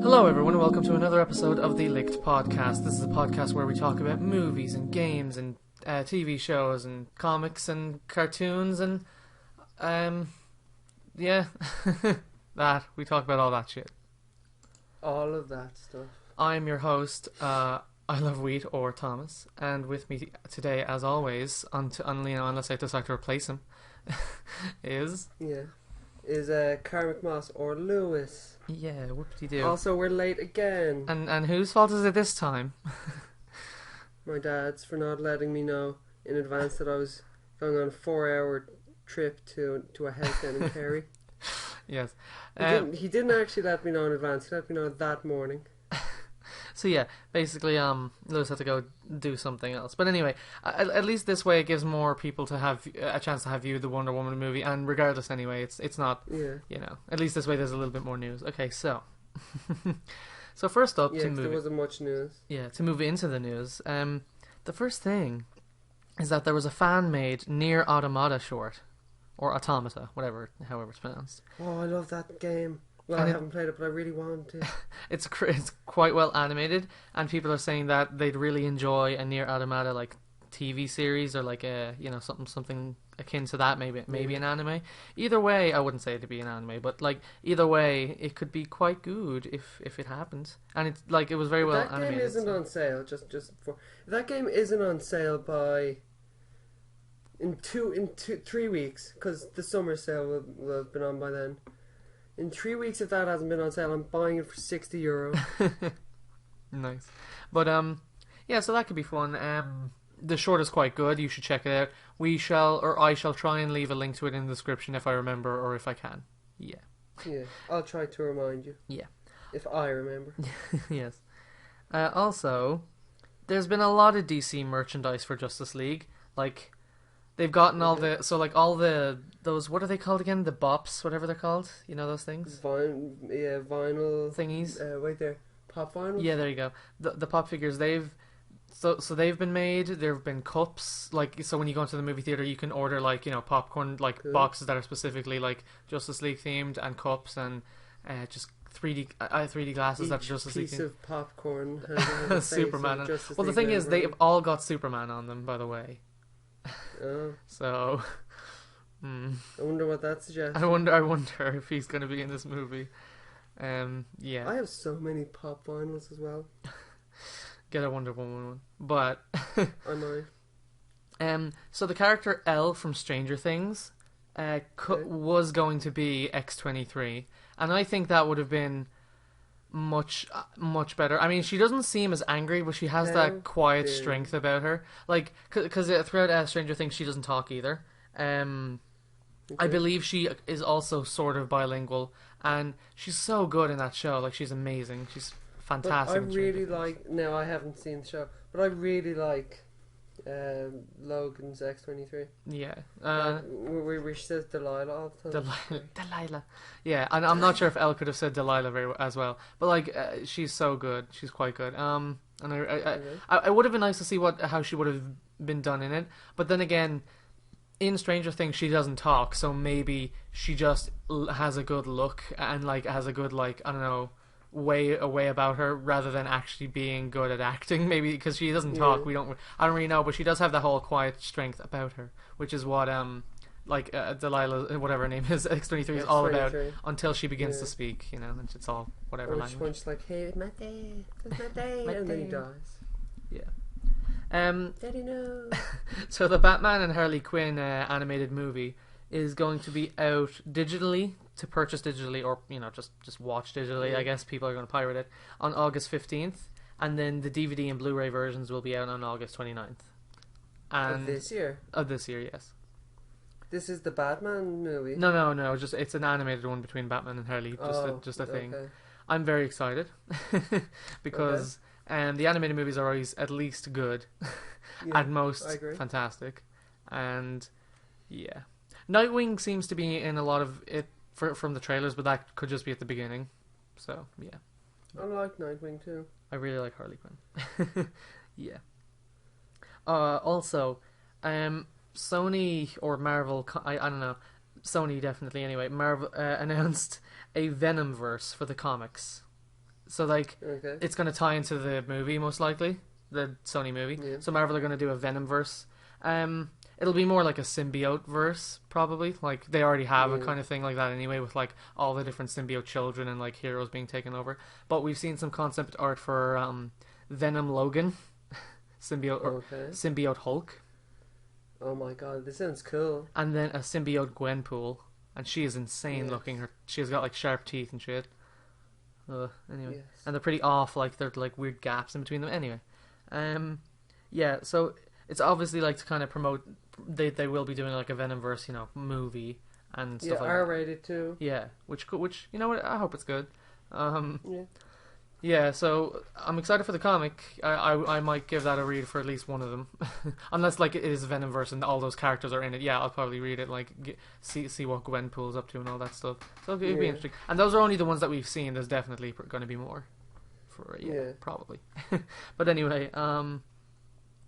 Hello everyone and welcome to another episode of the Likt podcast. This is a podcast where we talk about movies and games and TV shows and comics and cartoons and yeah, that. We talk about all that shit. All of that stuff. I'm your host, iluvwheat or Thomas, and with me today, as always, unless I decide to replace him, is Carmick Moss or Lewis. Yeah, whoop-de-doo. Also, we're late again. And whose fault is it this time? My dad's for not letting me know in advance that I was going on a 4-hour trip to a house down in Kerry. Yes. He didn't actually let me know in advance. He let me know that morning. So yeah, basically, Lewis had to go do something else. But anyway, at least this way it gives more people to have a chance to have viewed the Wonder Woman movie. And regardless, anyway, it's not, at least this way there's a little bit more news. Okay, so so first up, there wasn't much news. Yeah, to move into the news, the first thing is that there was a fan-made Nier Automata short, or Automata, however it's pronounced. Oh, I love that game. Well, I haven't played it, but I really want to. It's quite well animated, and people are saying that they'd really enjoy a Nier Automata like TV series or like a something akin to that, maybe an anime. Either way, I wouldn't say it'd be an anime, but like either way, it could be quite good if it happens. And it's like it was very well animated. That game isn't on sale. That game isn't on sale by in 3 weeks, because the summer sale will have been on by then. In 3 weeks, if that hasn't been on sale, I'm buying it for €60. Nice. But, yeah, so that could be fun. The short is quite good. You should check it out. I shall try and leave a link to it in the description if I remember or if I can. Yeah. Yeah, I'll try to remind you. Yeah. If I remember. Yes. Also, there's been a lot of DC merchandise for Justice League. Like, they've gotten all those, what are they called again? The bops, whatever they're called. You know those things? Vinyl thingies. Wait there. Pop vinyl? Yeah, there you go. The pop figures, they've been made. There have been cups, so when you go into the movie theater, you can order popcorn, boxes that are specifically Justice League themed, and cups and just 3D glasses that are Justice League themed. Piece of popcorn has Superman. Well, the thing is, they've all got Superman on them, by the way. Oh. So, I wonder what that suggests. I wonder if he's going to be in this movie. Yeah. I have so many pop vinyls as well. Get a Wonder Woman one, but I might. So the character Elle from Stranger Things, was going to be X-23, and I think that would have been much better. I mean, she doesn't seem as angry, but she has that quiet strength about her. Like, because throughout Stranger Things, she doesn't talk either. I believe she is also sort of bilingual, and she's so good in that show. Like, she's amazing. She's fantastic. But I really like. Now, I haven't seen the show, but I really like Logan's X-23. Yeah. Where she says Delilah all the time. Delilah. Yeah, and I'm not sure if Elle could have said Delilah as well, but she's so good. She's quite good. And I would have been nice to see how she would have been done in it, but then again, in Stranger Things she doesn't talk, so maybe she just has a good look and has a good I don't know, way about her, rather than actually being good at acting, maybe because she doesn't talk. I don't really know, but she does have that whole quiet strength about her, which is what Delilah, whatever her name is, X-23 is all about, until she begins to speak, and it's all whatever language. When she's like, hey, my day, and then he dies. Yeah. Daddy, no. So the Batman and Harley Quinn animated movie is going to be out digitally, to purchase digitally, or just watch digitally. I guess people are going to pirate it on August 15th, and then the DVD and Blu-ray versions will be out on August 29th. And of this year? Of this year, yes. This is the Batman movie? No, just it's an animated one between Batman and Harley, just a thing. Okay. I'm very excited because the animated movies are always at least good, at most fantastic, and yeah. Nightwing seems to be in a lot of it from the trailers, but that could just be at the beginning. So, yeah. I like Nightwing too. I really like Harley Quinn. Yeah. Also, Sony or Marvel, I don't know, Sony definitely anyway, Marvel announced a Venomverse for the comics. So like, Okay. it's going to tie into the movie most likely, the Sony movie. Yeah. So Marvel are going to do a Venom verse. It'll be more like a symbiote verse probably. Like they already have a Yeah. kind of thing like that anyway, with like all the different symbiote children and like heroes being taken over. But we've seen some concept art for Venom Logan, Okay. symbiote Hulk, Oh my god, this sounds cool. and then a symbiote Gwenpool, and she is insane Yes. looking. She's got like sharp teeth and shit. Anyway, Yes. and they're pretty off. Like they're like weird gaps in between them. Anyway, yeah. So it's obviously like to kind of promote. They will be doing like a Venomverse, movie and Yeah, stuff like that. R-rated too. Yeah, which you know what, I hope it's good. Yeah. Yeah, so I'm excited for the comic. I might give that a read for at least one of them, unless like it is Venomverse and all those characters are in it. Yeah, I'll probably read it, like see what Gwenpool's up to and all that stuff. So it'll be Yeah. interesting. And those are only the ones that we've seen. There's definitely going to be more. Yeah. Probably. But anyway,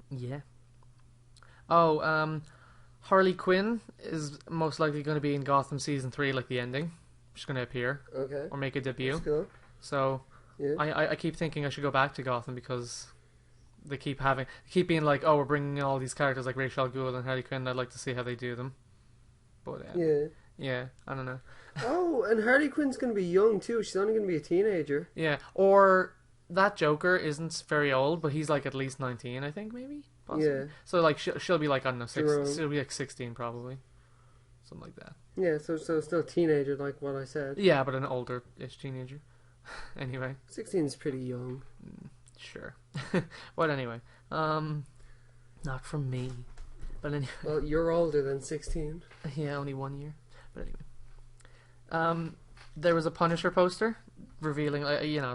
yeah. Oh, Harley Quinn is most likely going to be in Gotham season 3, like the ending. She's going to appear Okay. or make a debut. That's cool. So Yeah. I keep thinking I should go back to Gotham because they keep being like, oh, we're bringing in all these characters like Ra's al Ghul and Harley Quinn. I'd like to see how they do them. But Yeah. I don't know. Oh, and Harley Quinn's gonna be young too. She's only gonna be a teenager. Yeah, or that Joker isn't very old, but he's like at least 19, I think, maybe. Possibly. Yeah. So like she'll be like, I don't know, Jerome. she'll be like 16 probably, something like that. Yeah. So still a teenager, like what I said. Yeah, but an older-ish teenager. Anyway, 16 is pretty young. sure. But anyway, not from me. But anyway, Well, you're older than 16. yeah, only 1 year. But anyway, there was a Punisher poster revealing,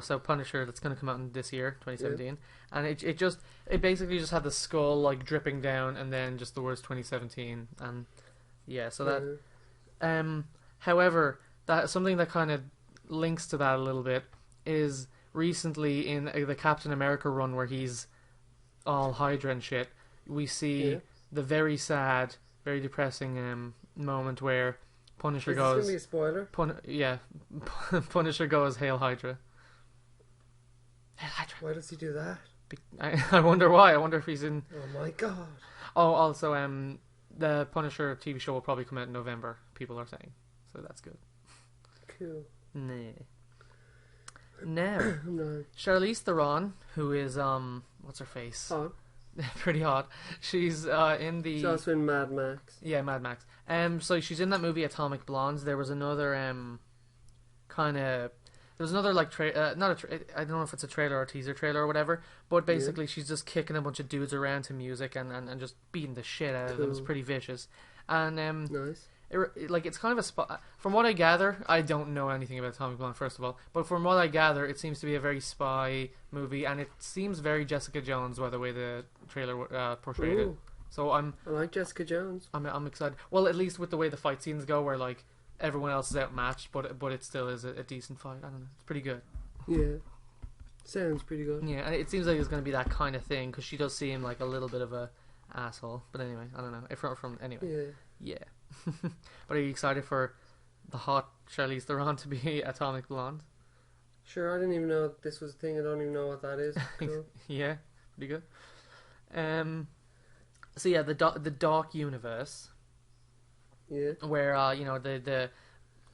so Punisher that's going to come out in this year, 2017, and it basically just had the skull like dripping down, and then just the words 2017, and yeah, so that. However, that something that kind of links to that a little bit is recently in the Captain America run where he's all Hydra and shit, we see the very sad, very depressing moment where Punisher Is this goes. gonna be a spoiler? Punisher goes, "Hail Hydra." Hail Hydra. Why does he do that? I wonder why. I wonder if he's in. Oh my god. Oh, also, the Punisher TV show will probably come out in November. People are saying, so that's good. Cool. Nah. Now, No. Charlize Theron, who is what's her face? Hot. Pretty hot. She's in the She's also in Mad Max. yeah, Mad Max. So she's in that movie Atomic Blonde. There was another like I don't know if it's a trailer or a teaser trailer or whatever, but basically she's just kicking a bunch of dudes around to music and just beating the shit out of them. It's Cool. pretty vicious. And Nice. it's kind of a spy. From what I gather, I don't know anything about Atomic Blonde, first of all, but from what I gather, it seems to be a very spy movie, and it seems very Jessica Jones by the way the trailer portrayed it. Ooh, So I like Jessica Jones. I'm excited. Well, at least with the way the fight scenes go, where like everyone else is outmatched, but it still is a decent fight. I don't know. It's pretty good. Yeah. Sounds pretty good. Yeah, and it seems like it's going to be that kind of thing because she does seem like a little bit of a asshole. But anyway, I don't know. If from anyway, Yeah. But are you excited for the hot Charlize Theron to be Atomic Blonde? Sure, I didn't even know this was a thing. I don't even know what that is. Cool. Yeah, pretty good. So yeah, the Dark Universe, Yeah. where the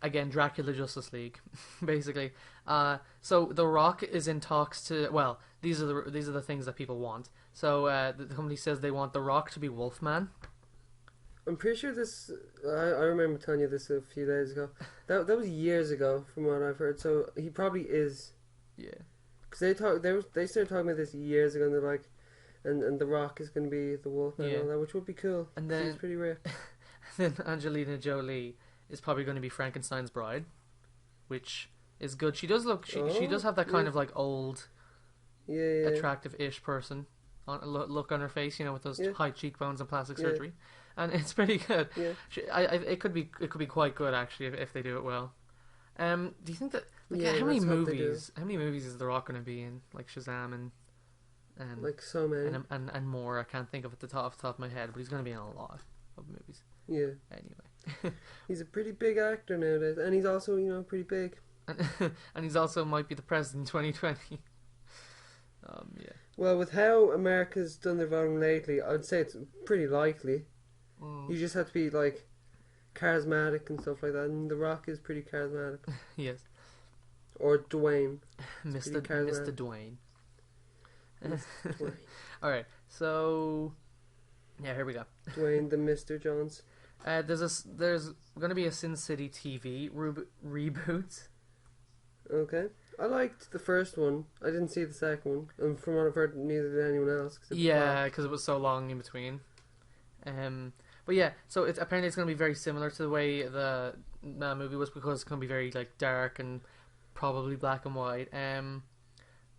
again Dracula Justice League, basically. So The Rock is in talks to. Well, these are the things that people want. So the company says they want The Rock to be Wolfman. I'm pretty sure this. I remember telling you this a few days ago. That was years ago, from what I've heard. So he probably is. Yeah. Because they started talking about this years ago, and they're like, and The Rock is going to be the Wolfman and all that, which would be cool. And 'cause then he's pretty rare. then Angelina Jolie is probably going to be Frankenstein's bride, which is good. She does look. She does have that kind of like old, Yeah. attractive-ish person look on her face. With those high cheekbones and plastic Yeah. surgery, and it's pretty good. Yeah. It could be quite good actually if they do it well. Do you think that Yeah, how many let's hope they do. movies is The Rock going to be in, like Shazam and Like so many. and more? I can't think of it off the top of my head, but he's going to be in a lot of movies Yeah. anyway. He's a pretty big actor nowadays, and he's also pretty big. and he's also might be the president in 2020. Yeah. Well, with how America's done their voting lately, I'd say it's pretty likely. Mm. You just have to be like charismatic and stuff like that, and The Rock is pretty charismatic. Yes. Or Dwayne. Mr. Dwayne. Mr. Dwayne. All right. So, yeah, here we go. Dwayne the Mr. Jones. There's going to be a Sin City TV reboot. Okay. I liked the first one. I didn't see the second one. And from what I've heard, neither did anyone else. Yeah, because it was so long in between. But yeah, so apparently it's going to be very similar to the way the movie was, because it's going to be very like dark and probably black and white. And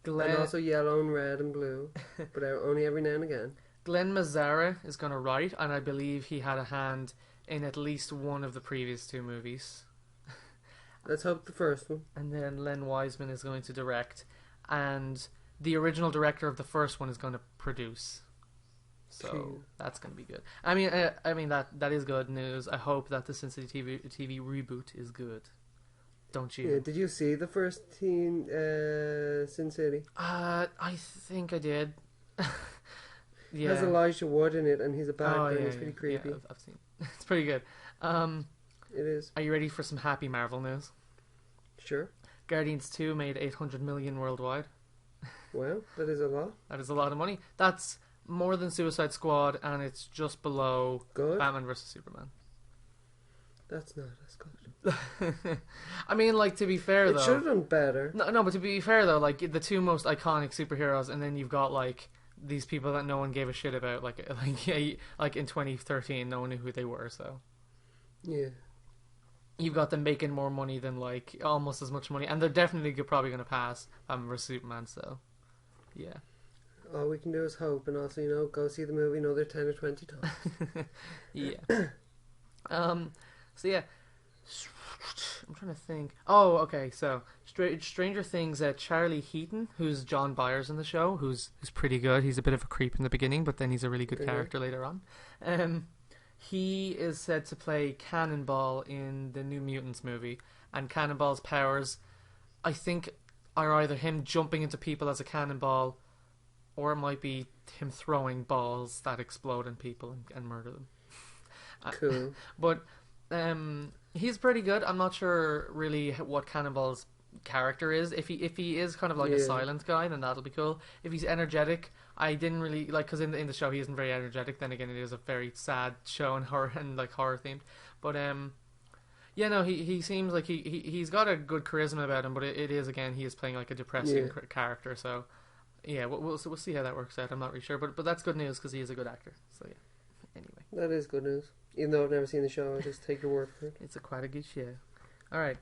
also yellow and red and blue, but only every now and again. Glenn Mazzara is going to write, and I believe he had a hand in at least one of the previous two movies. Let's hope the first one. And then Len Wiseman is going to direct, and the original director of the first one is going to produce. So that's going to be good. I mean that is good news. I hope that the Sin City TV reboot is good. Don't you? Yeah. Did you see the first Sin City? I think I did. Yeah. It has Elijah Wood in it, and he's a bad guy. Yeah, He's pretty creepy. Yeah, I've seen. It's pretty good. It is. Are you ready for some happy Marvel news? Sure. Guardians 2 made 800 million worldwide. Well, that is a lot. That is a lot of money. That's more than Suicide Squad, and it's just below Batman vs Superman. That's not as good. I mean, like, to be fair, though, it should have done better. No, but to be fair, though, like, the two most iconic superheroes, and then you've got, like, these people that no one gave a shit about, like in 2013, no one knew who they were, so. Yeah. You've got them making more money than, like, almost as much money, and they're definitely probably going to pass Batman vs Superman, so, yeah. All we can do is hope, and also, go see the movie another 10 or 20 times. Yeah. So yeah, I'm trying to think. Oh, okay. So Stranger Things. Charlie Heaton, who's John Byers in the show, who's pretty good. He's a bit of a creep in the beginning, but then he's a really good character later on. He is said to play Cannonball in the New Mutants movie, and Cannonball's powers, I think, are either him jumping into people as a cannonball, or it might be him throwing balls that explode in people and murder them. Cool. But he's pretty good. I'm not sure really what Cannonball's character is. If he is kind of like a silent guy, then that'll be cool. If he's energetic, I didn't really like, because in the show he isn't very energetic. Then again, it is a very sad show and horror themed. But yeah, no, he seems like he's got a good charisma about him. But it is, again, he is playing like a depressing character. So yeah, we'll see how that works out. I'm not really sure, but that's good news because he is a good actor. So yeah. Anyway, that is good news. Even though I've never seen the show, I just take your word for it. It's quite a good show. All right.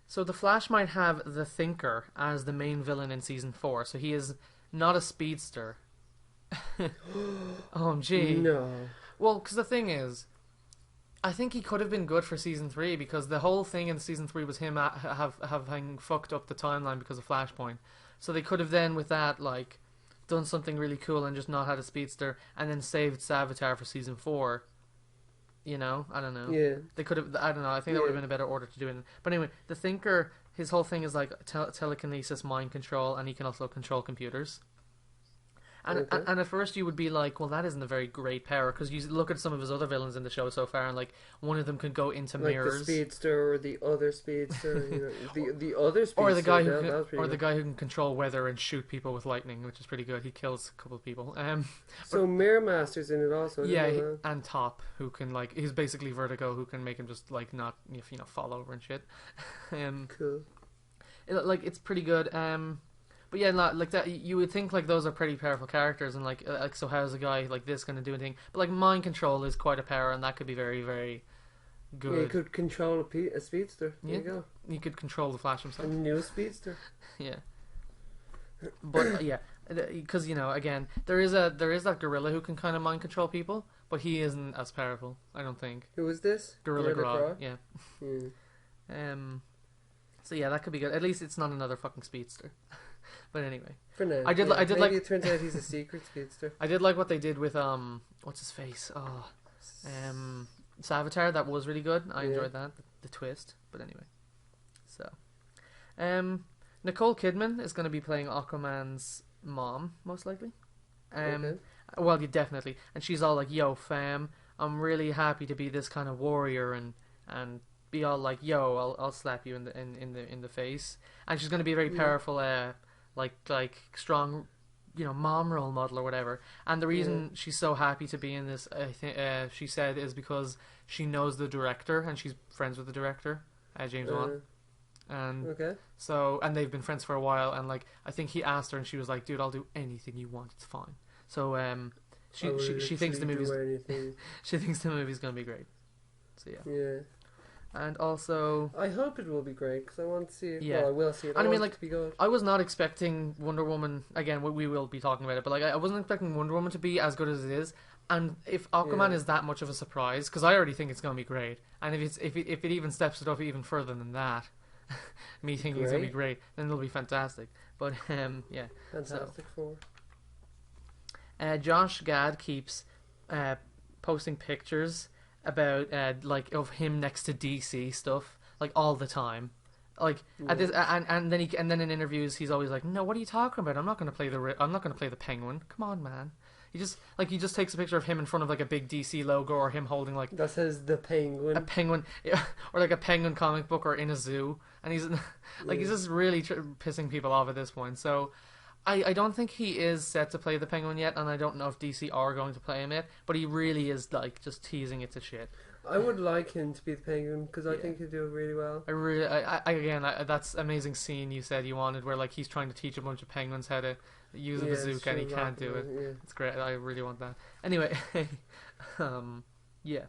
So the Flash might have the Thinker as the main villain in season 4. So he is not a speedster. OMG. No. Well, because the thing is, I think he could have been good for season 3, because the whole thing in season 3 was him having fucked up the timeline because of Flashpoint. So they could have then, with that, like, done something really cool and just not had a speedster, and then saved Savitar for season 4. You know, I don't know. Yeah. They could have. I don't know. I think that would have been a better order to do it. But anyway, the Thinker, his whole thing is like telekinesis, mind control, and he can also control computers. And and at first you would be like, well, that isn't a very great power, because you look at some of his other villains in the show so far, and like one of them can go into mirrors, like the speedster or the other speedster, the other speedster, or the guy who can control weather and shoot people with lightning, which is pretty good. He kills a couple of people. So Mirror Master's in it also. And Top, who can he's basically Vertigo, who can make him just like not fall over and shit. Cool. It's pretty good. But yeah, like that, you would think like those are pretty powerful characters, and like so how's a guy like this going to do anything? But like mind control is quite a power, and that could be very, very good. Yeah, you could control a speedster. There you go. You could control the Flash himself. A new speedster. Yeah. But yeah, because again, there is that gorilla who can kind of mind control people, but he isn't as powerful, I don't think. Who is this? Gorilla Grodd. Yeah. Hmm. So yeah, that could be good. At least it's not another fucking speedster. But anyway, for now, I did maybe like. It turns out he's a secret speedster. I did like what they did with what's his face? Savitar. That was really good. I enjoyed that, the twist. But anyway, So, Nicole Kidman is going to be playing Aquaman's mom, most likely. Okay. Well, you definitely, and she's all like, "Yo, fam, I'm really happy to be this kind of warrior," and be all like, "Yo, I'll slap you in the face," and she's going to be a very powerful, like strong, mom role model or whatever. And the reason she's so happy to be in this, I think, she said, is because she knows the director and she's friends with the director, James Wan. And so, and they've been friends for a while, and like I think he asked her, and she was like, "Dude, I'll do anything you want. It's fine." So she thinks the movie's she thinks the movie's gonna be great. So yeah. And also, I hope it will be great because I want to see it. Yeah. Well, I will see it. I mean, want like, it to be good. I was not expecting Wonder Woman. Again, we will be talking about it, but like I wasn't expecting Wonder Woman to be as good as it is. And if Aquaman is that much of a surprise, because I already think it's gonna be great, and if it even steps it up even further than that, me thinking it's gonna be great, then it'll be fantastic. But yeah, Fantastic Four. Josh Gad keeps posting pictures about like of him next to DC stuff like all the time. Like at this, and then in interviews he's always like, "No, what are you talking about? I'm not going to play the Penguin. Come on, man." He just takes a picture of him in front of like a big DC logo, or him holding like that says the Penguin, a penguin, or like a Penguin comic book, or in a zoo, and he's like he's just really pissing people off at this point. So I don't think he is set to play the Penguin yet, and I don't know if DC are going to play him yet, but he really is like just teasing it to shit. I would like him to be the Penguin because I think he'd do it really well. That's amazing scene you said you wanted, where like he's trying to teach a bunch of penguins how to use a bazooka and he can't do it. Yeah. It's great. I really want that. Anyway, yeah.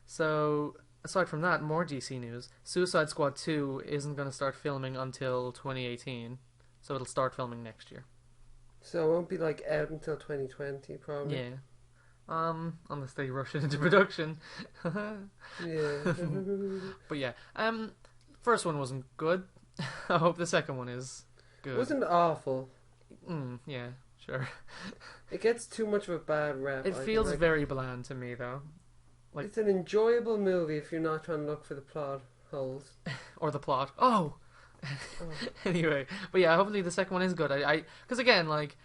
So aside from that, more DC news. Suicide Squad 2 isn't going to start filming until 2018, so it'll start filming next year. So it won't be like out until 2020, probably. Yeah. Unless they rush it into production. Yeah. But yeah. First one wasn't good. I hope the second one is good. It wasn't awful. Yeah, sure. It gets too much of a bad rep. It feels very bland to me, though. Like, it's an enjoyable movie if you're not trying to look for the plot holes. Or the plot. Oh! Anyway, but yeah, hopefully the second one is good. Because again, like,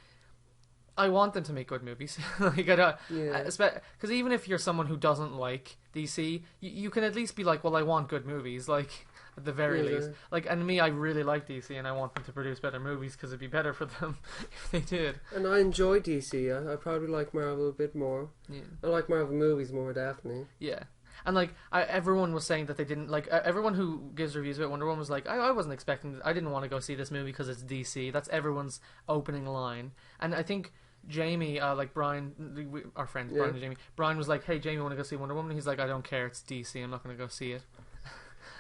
I want them to make good movies. Like, because even if you're someone who doesn't like DC, you can at least be like, well, I want good movies, like, at the very least. Like, and me, I really like DC, and I want them to produce better movies because it'd be better for them if they did. And I enjoy DC. I probably like Marvel a bit more. Yeah. I like Marvel movies more, definitely. Yeah. And like everyone was saying that they didn't like everyone who gives reviews about Wonder Woman was like, I wasn't expecting, I didn't want to go see this movie because it's DC. That's everyone's opening line. And I think Jamie, like Brian, our friends Brian and Jamie, Brian was like, "Hey Jamie, want to go see Wonder Woman?" He's like, "I don't care, it's DC. I'm not going to go see it."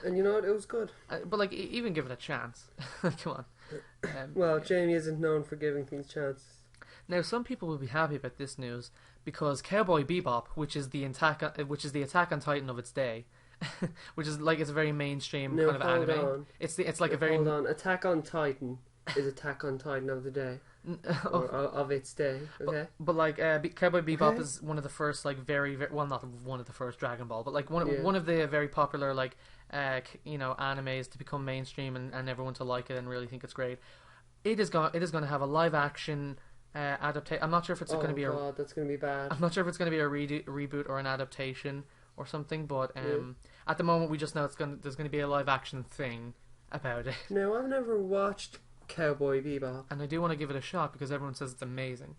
And you know what? It was good. But like, even give it a chance. Come on. Well, Jamie isn't known for giving things chances. Now, some people will be happy about this news because Cowboy Bebop, which is the Attack on Titan of its day, which is like it's a very mainstream kind of anime. On. It's like a very hold on. Attack on Titan is Attack on Titan of the day. Or of its day, okay. But like Cowboy Bebop is one of the first, like very, very well, not one of the first Dragon Ball, but like one of the very popular like animes to become mainstream and everyone to like it and really think it's great. It is going to have a live action adaptation. I'm not sure if it's going to be that's going to be bad. I'm not sure if it's going to be a reboot or an adaptation or something, but at the moment we just know there's going to be a live action thing about it. No, I've never watched Cowboy Bebop, and I do want to give it a shot because everyone says it's amazing.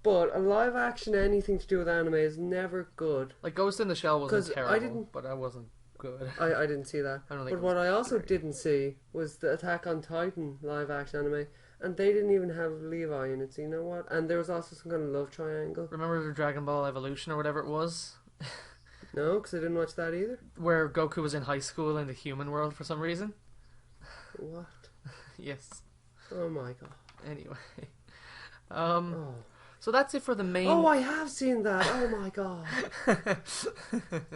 But a live action anything to do with anime is never good. Like Ghost in the Shell wasn't terrible, but I wasn't good. I didn't see that. But what I also didn't see was the Attack on Titan live action anime, and they didn't even have Levi in it. So you know what? And there was also some kind of love triangle. Remember the Dragon Ball Evolution or whatever it was? No, because I didn't watch that either. Where Goku was in high school in the human world for some reason. What? Yes. Oh my god. Anyway. So that's it for the main... Oh, I have seen that. Oh my god.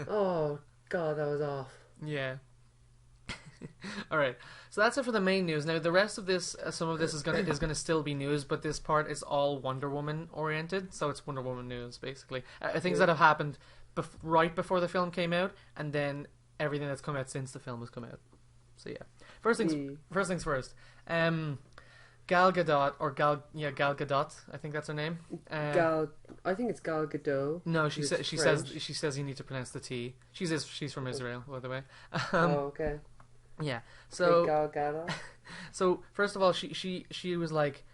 Oh god, that was off. Yeah. Alright. So that's it for the main news. Now the rest of this, some of this is gonna still be news, but this part is all Wonder Woman oriented, so it's Wonder Woman news basically. Things that have happened right before the film came out, and then everything that's come out since the film has come out. So yeah, first things first. Gal Gadot Gal Gadot, I think that's her name. I think it's Gal Gadot. No, she says you need to pronounce the T. She's from Israel, by the way. Okay. Yeah. So Gal Gadot. So first of all, she was like,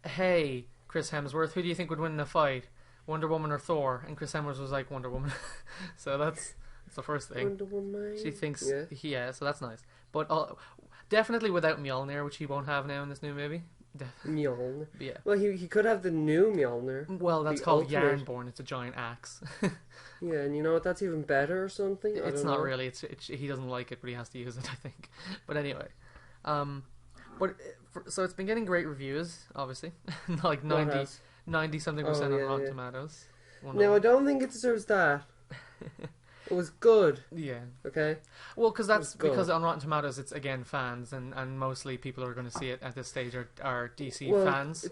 "Hey, Chris Hemsworth, who do you think would win in a fight, Wonder Woman or Thor?" And Chris Hemsworth was like, "Wonder Woman." So that's the first thing. Wonder Woman. She thinks, yeah. So that's nice, but definitely without Mjolnir, which he won't have now in this new movie. Mjolnir. Yeah. Well, he could have the new Mjolnir. Well, that's called Yarnborn. It's a giant axe. Yeah, and you know what? That's even better or something. It's not really. He doesn't like it, but he has to use it, I think. But anyway, so it's been getting great reviews, obviously, like 90 something percent on Rotten Tomatoes. No, I don't think it deserves that. It was good. Yeah. Okay. Well, because on Rotten Tomatoes it's again fans, and mostly people who are going to see it at this stage are DC fans.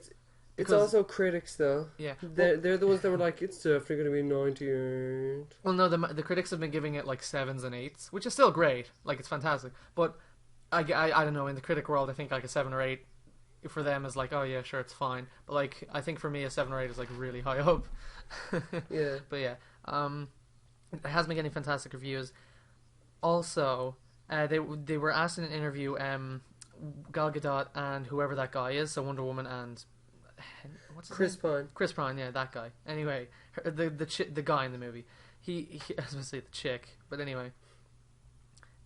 It's also critics though. Yeah. They're the ones that were like, it's definitely going to be 98. Well, no, the critics have been giving it like 7s and 8s, which is still great. Like, it's fantastic. But I don't know, in the critic world, I think like a 7 or 8 for them is like, oh yeah, sure, it's fine. But like, I think for me a 7 or 8 is like really high up. Yeah. But yeah. It has been getting fantastic reviews. Also, they were asked in an interview, Gal Gadot and whoever that guy is, so Wonder Woman and what's his Chris name? Pine. Chris Pine, yeah, that guy. Anyway, the guy in the movie. He I was gonna say the chick, but anyway,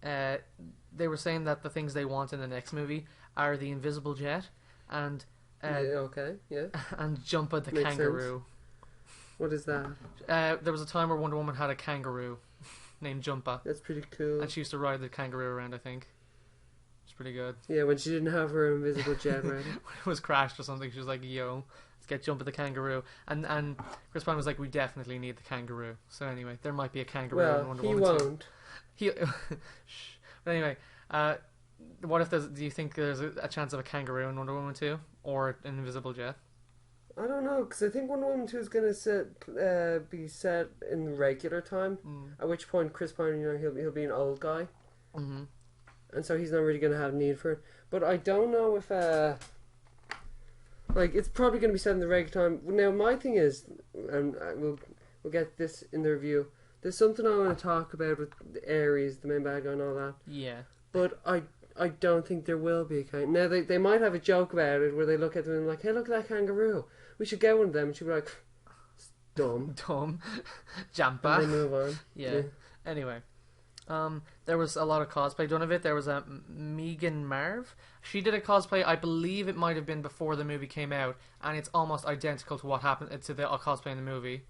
they were saying that the things they want in the next movie are the invisible jet and and Jumpa the Makes kangaroo. sense. What is that? There was a time where Wonder Woman had a kangaroo named Jumpa. That's pretty cool. And she used to ride the kangaroo around, I think. It's pretty good. Yeah, when she didn't have her invisible jet ready. When it was crashed or something, she was like, yo, let's get Jumpa the kangaroo. And Chris Pine was like, we definitely need the kangaroo. So anyway, there might be a kangaroo in Wonder Woman 2. Won't. But anyway, what if do you think there's a chance of a kangaroo in Wonder Woman 2? Or an invisible jet? I don't know, because I think Wonder Woman 2 is going to be set in regular time, at which point Chris Pine, he'll be an old guy, and so he's not really going to have need for it. But I don't know if, it's probably going to be set in the regular time. Now, my thing is, and we'll get this in the review, there's something I want to talk about with Ares, the main bad guy and all that. Yeah. But I don't think there will be a kangaroo. Now, they might have a joke about it where they look at them and like, hey, look at that kangaroo. We should get one of them. And she'll be like, dumb. Jampa. And they move on. Yeah. Anyway, there was a lot of cosplay done of it. There was a Megan Marv. She did a cosplay. I believe it might have been before the movie came out, and it's almost identical to what happened to the cosplay in the movie.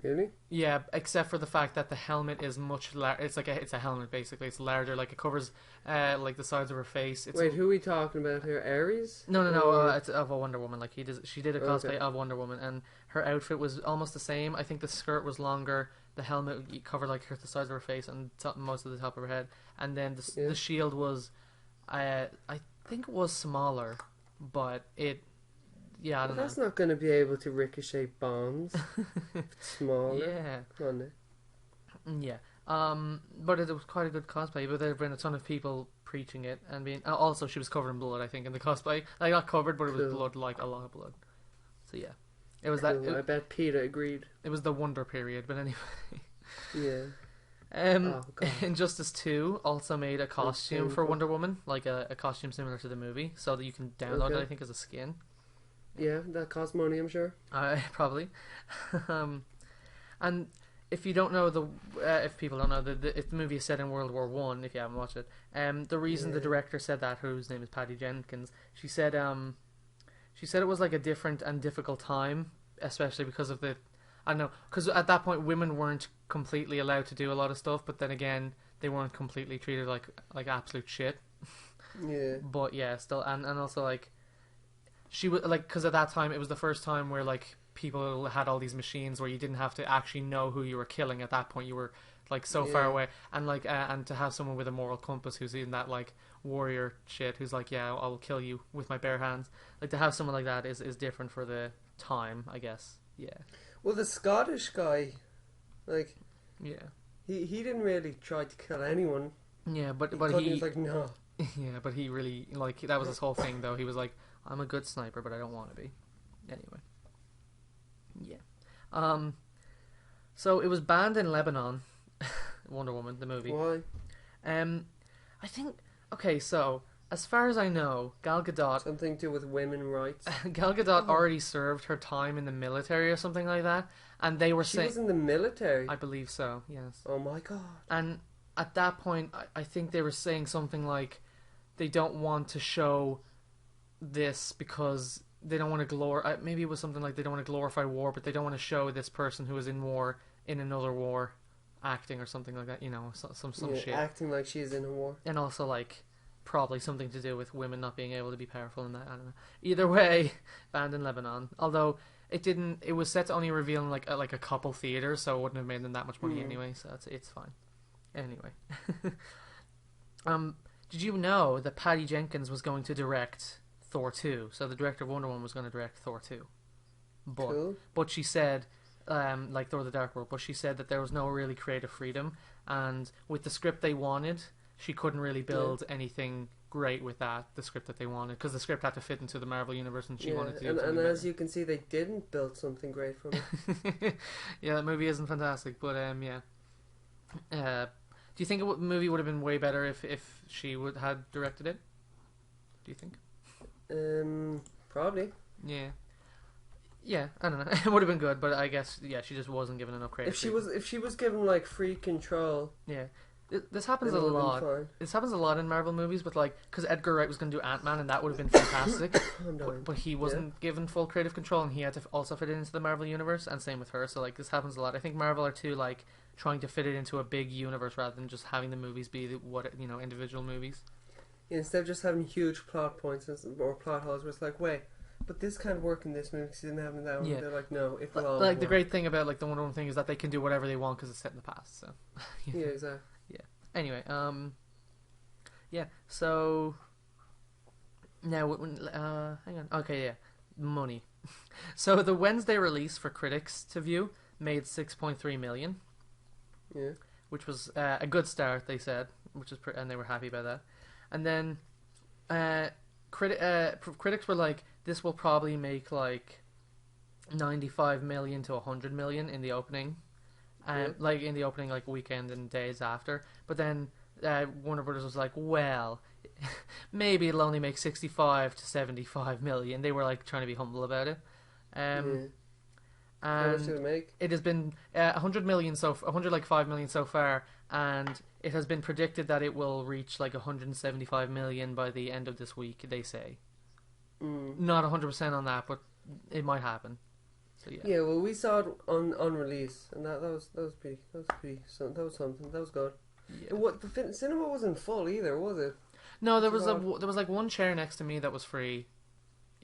Really? Yeah, except for the fact that the helmet is much larger. It's like it's a helmet basically. It's larger. Like it covers like the sides of her face. Wait, who are we talking about here? Ares? No. It's of a Wonder Woman. Like she did a cosplay of Wonder Woman, and her outfit was almost the same. I think the skirt was longer. The helmet covered like the sides of her face and most of the top of her head, and then the shield was, I think it was smaller, but it. Yeah, I don't know. That's not going to be able to ricochet bombs. Smaller. Yeah. Come on now. Yeah. But it was quite a good cosplay. But there have been a ton of people preaching it and being. Also, she was covered in blood, I think, in the cosplay. I got covered, but it was blood, like a lot of blood. So yeah, it was that. I bet Peter agreed. It was the Wonder period, but anyway. Yeah. Injustice 2 also made a costume for Wonder Woman, like a costume similar to the movie, so that you can download it, I think, as a skin. Yeah, that costs money, I'm sure. Probably. And if you don't know if people don't know, the movie is set in World War One. If you haven't watched it, the reason the director said that, whose name is Patty Jenkins, she said it was like a different and difficult time, especially because of because at that point women weren't completely allowed to do a lot of stuff, but then again they weren't completely treated like absolute shit. Yeah. But yeah, still, and also like. She was like, because at that time it was the first time where like people had all these machines where you didn't have to actually know who you were killing. At that point, you were like so far away, and like and to have someone with a moral compass who's in that like warrior shit, who's like, yeah, I'll kill you with my bare hands. Like to have someone like that is different for the time, I guess. Yeah. Well, the Scottish guy, like, yeah, he didn't really try to kill anyone Yeah, He but couldn't. He was like, no. yeah, but he really like that was his whole thing though. He was like, I'm a good sniper, but I don't want to be. Anyway, yeah. Um, so it was banned in Lebanon. Wonder Woman, the movie. Why? Um, I think okay. So as far as I know, Gal Gadot, Something to do with women rights. Gal Gadot Oh. already served her time in the military or something like that, and they were She saying, was in the military. I believe so, yes. Oh my god. And at that point, I think they were saying something like they don't want to show this because they don't want to glorify. Maybe it was something like they don't want to glorify war, but they don't want to show this person who was in war in another war, acting or something like that. You know, some Yeah, shit. acting like she's in a war. And also like probably something to do with women not being able to be powerful in that. I don't know. Either way, banned in Lebanon. Although it didn't. It was set to only reveal in like a couple theaters, so it wouldn't have made them that much money anyway. So it's fine. Anyway, did you know that Patty Jenkins was going to direct Thor 2? So the director of Wonder Woman was going to direct Thor 2, Cool. but she said, like Thor: The Dark World, but she said that there was no really creative freedom, and with the script they wanted, she couldn't really build anything great with the script that they wanted, because the script had to fit into the Marvel universe, and she wanted to do and something as better. you can see, they didn't build something great from it. Yeah, that movie isn't fantastic, but yeah. Do you think the movie would have been way better if she would had directed it? Do you think? Probably. Yeah. Yeah, I don't know. It would have been good, but I guess she just wasn't given enough credit. If she was given like free control, yeah, this happens then a it would have lot. been fine. This happens a lot in Marvel movies, but like because Edgar Wright was going to do Ant-Man, and that would have been fantastic, I'm dying. but he wasn't given full creative control, and he had to also fit it into the Marvel universe, and same with her. So like this happens a lot. I think Marvel are too like trying to fit it into a big universe rather than just having the movies be individual movies. Instead of just having huge plot points or plot holes, where it's like, wait, but this can't work in this movie because you didn't have it in that one. Yeah. They're like, no, it will all Like the work. great thing about like the Wonder Woman thing is that they can do whatever they want because it's set in the past. So Yeah, exactly. anyway, yeah. So now, hang on. Okay, yeah, money. So the Wednesday release for critics to view made 6.3 million, Yeah. which was a good start. They said, and they were happy about that. And then, critics were like, this will probably make like 95 million to 100 million in the opening, like in the opening like weekend and days after. But then Warner Brothers was like, well, maybe it'll only make 65 to 75 million. They were like trying to be humble about it. How much did And it make? it has been 100 million 105 million so far, and it has been predicted that it will reach like 175 million by the end of this week. They say not 100% on that, but it might happen. So yeah. Yeah, well, we saw it on release, and that was pretty that was something. That was good. Yeah. The cinema wasn't full either, was it? No, there was like one chair next to me that was free.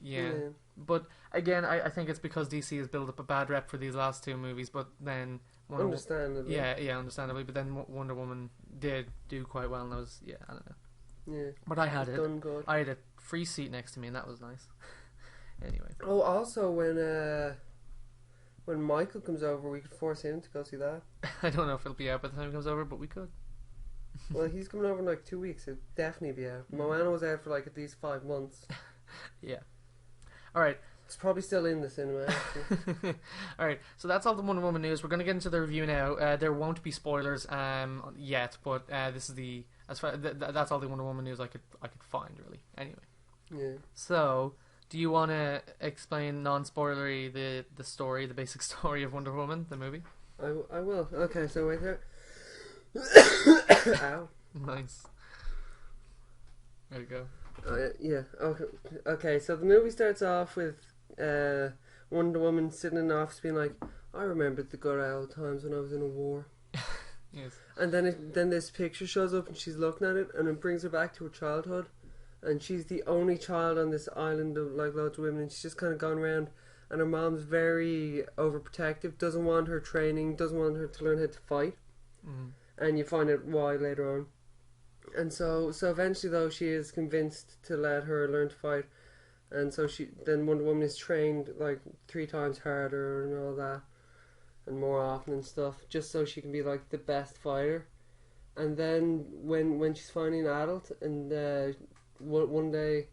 Yeah. But again, I think it's because DC has built up a bad rep for these last two movies, but then Understandably. understandably. But then Wonder Woman did do quite well, and I was I don't know. Yeah. But I had Done good. I had a free seat next to me, and that was nice. Anyway. Oh, also when Michael comes over, we could force him to go see that. I don't know if it'll be out by the time it comes over, but we could. Well, he's coming over in like 2 weeks. It'll definitely be out. Moana was out for like at least 5 months. Yeah. All right. It's probably still in the cinema. Actually. All right. So that's all the Wonder Woman news. We're going to get into the review now. There won't be spoilers yet, but this is that's all the Wonder Woman news I could find really. Anyway. Yeah. So, do you want to explain non-spoilery the story, the basic story of Wonder Woman, the movie? I will. Okay, so wait there. Ow. Nice. There you go. Yeah. Okay. So the movie starts off with Wonder Woman sitting in the office, being like, "I remembered the good old times when I was in a war." Yes. And then this picture shows up, and she's looking at it, and it brings her back to her childhood, and she's the only child on this island of like loads of women, and she's just kind of gone around, and her mom's very overprotective, doesn't want her training, doesn't want her to learn how to fight, and you find out why later on. And so eventually, though, she is convinced to let her learn to fight, and so then Wonder Woman is trained like 3 times harder and all that, and more often and stuff, just so she can be like the best fighter. and then when she's finally an adult, and one day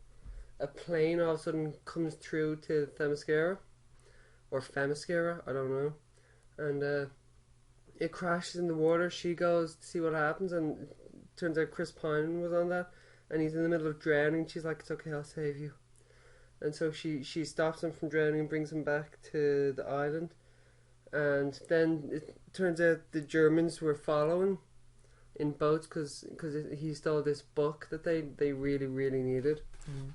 a plane all of a sudden comes through to Themyscira, or Femiscira, I don't know, and it crashes in the water. She goes to see what happens, and it turns out Chris Pine was on that, and he's in the middle of drowning. She's like, "It's okay, I'll save you." And so she stops him from drowning and brings him back to the island. And then it turns out the Germans were following in boats because he stole this book that they really, really needed. Mm.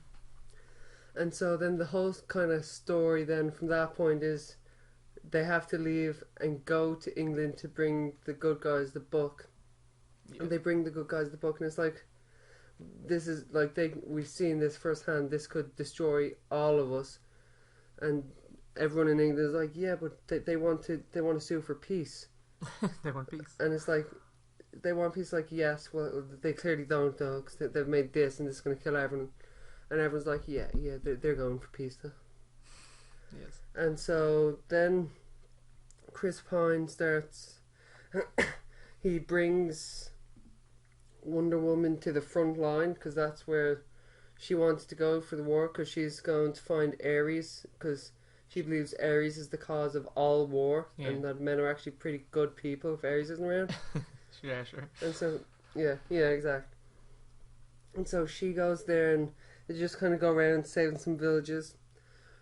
And so then the whole kind of story then from that point is they have to leave and go to England to bring the good guys the book. Yep. And they bring the good guys the book, and it's like, this is like we've seen this firsthand. This could destroy all of us, and everyone in England is like, yeah, but they want to sue for peace. They want peace, and it's like they want peace. Like, yes, well, they clearly don't though, because they've made this, and this is going to kill everyone. And everyone's like, yeah, they're going for peace though. Yes. And so then Chris Pine starts. He brings Wonder Woman to the front line because that's where she wants to go for the war, because she's going to find Ares, because she believes Ares is the cause of all war, and that men are actually pretty good people if Ares isn't around. Yeah, sure. And so yeah, exactly. And so she goes there, and they just kind of go around saving some villages.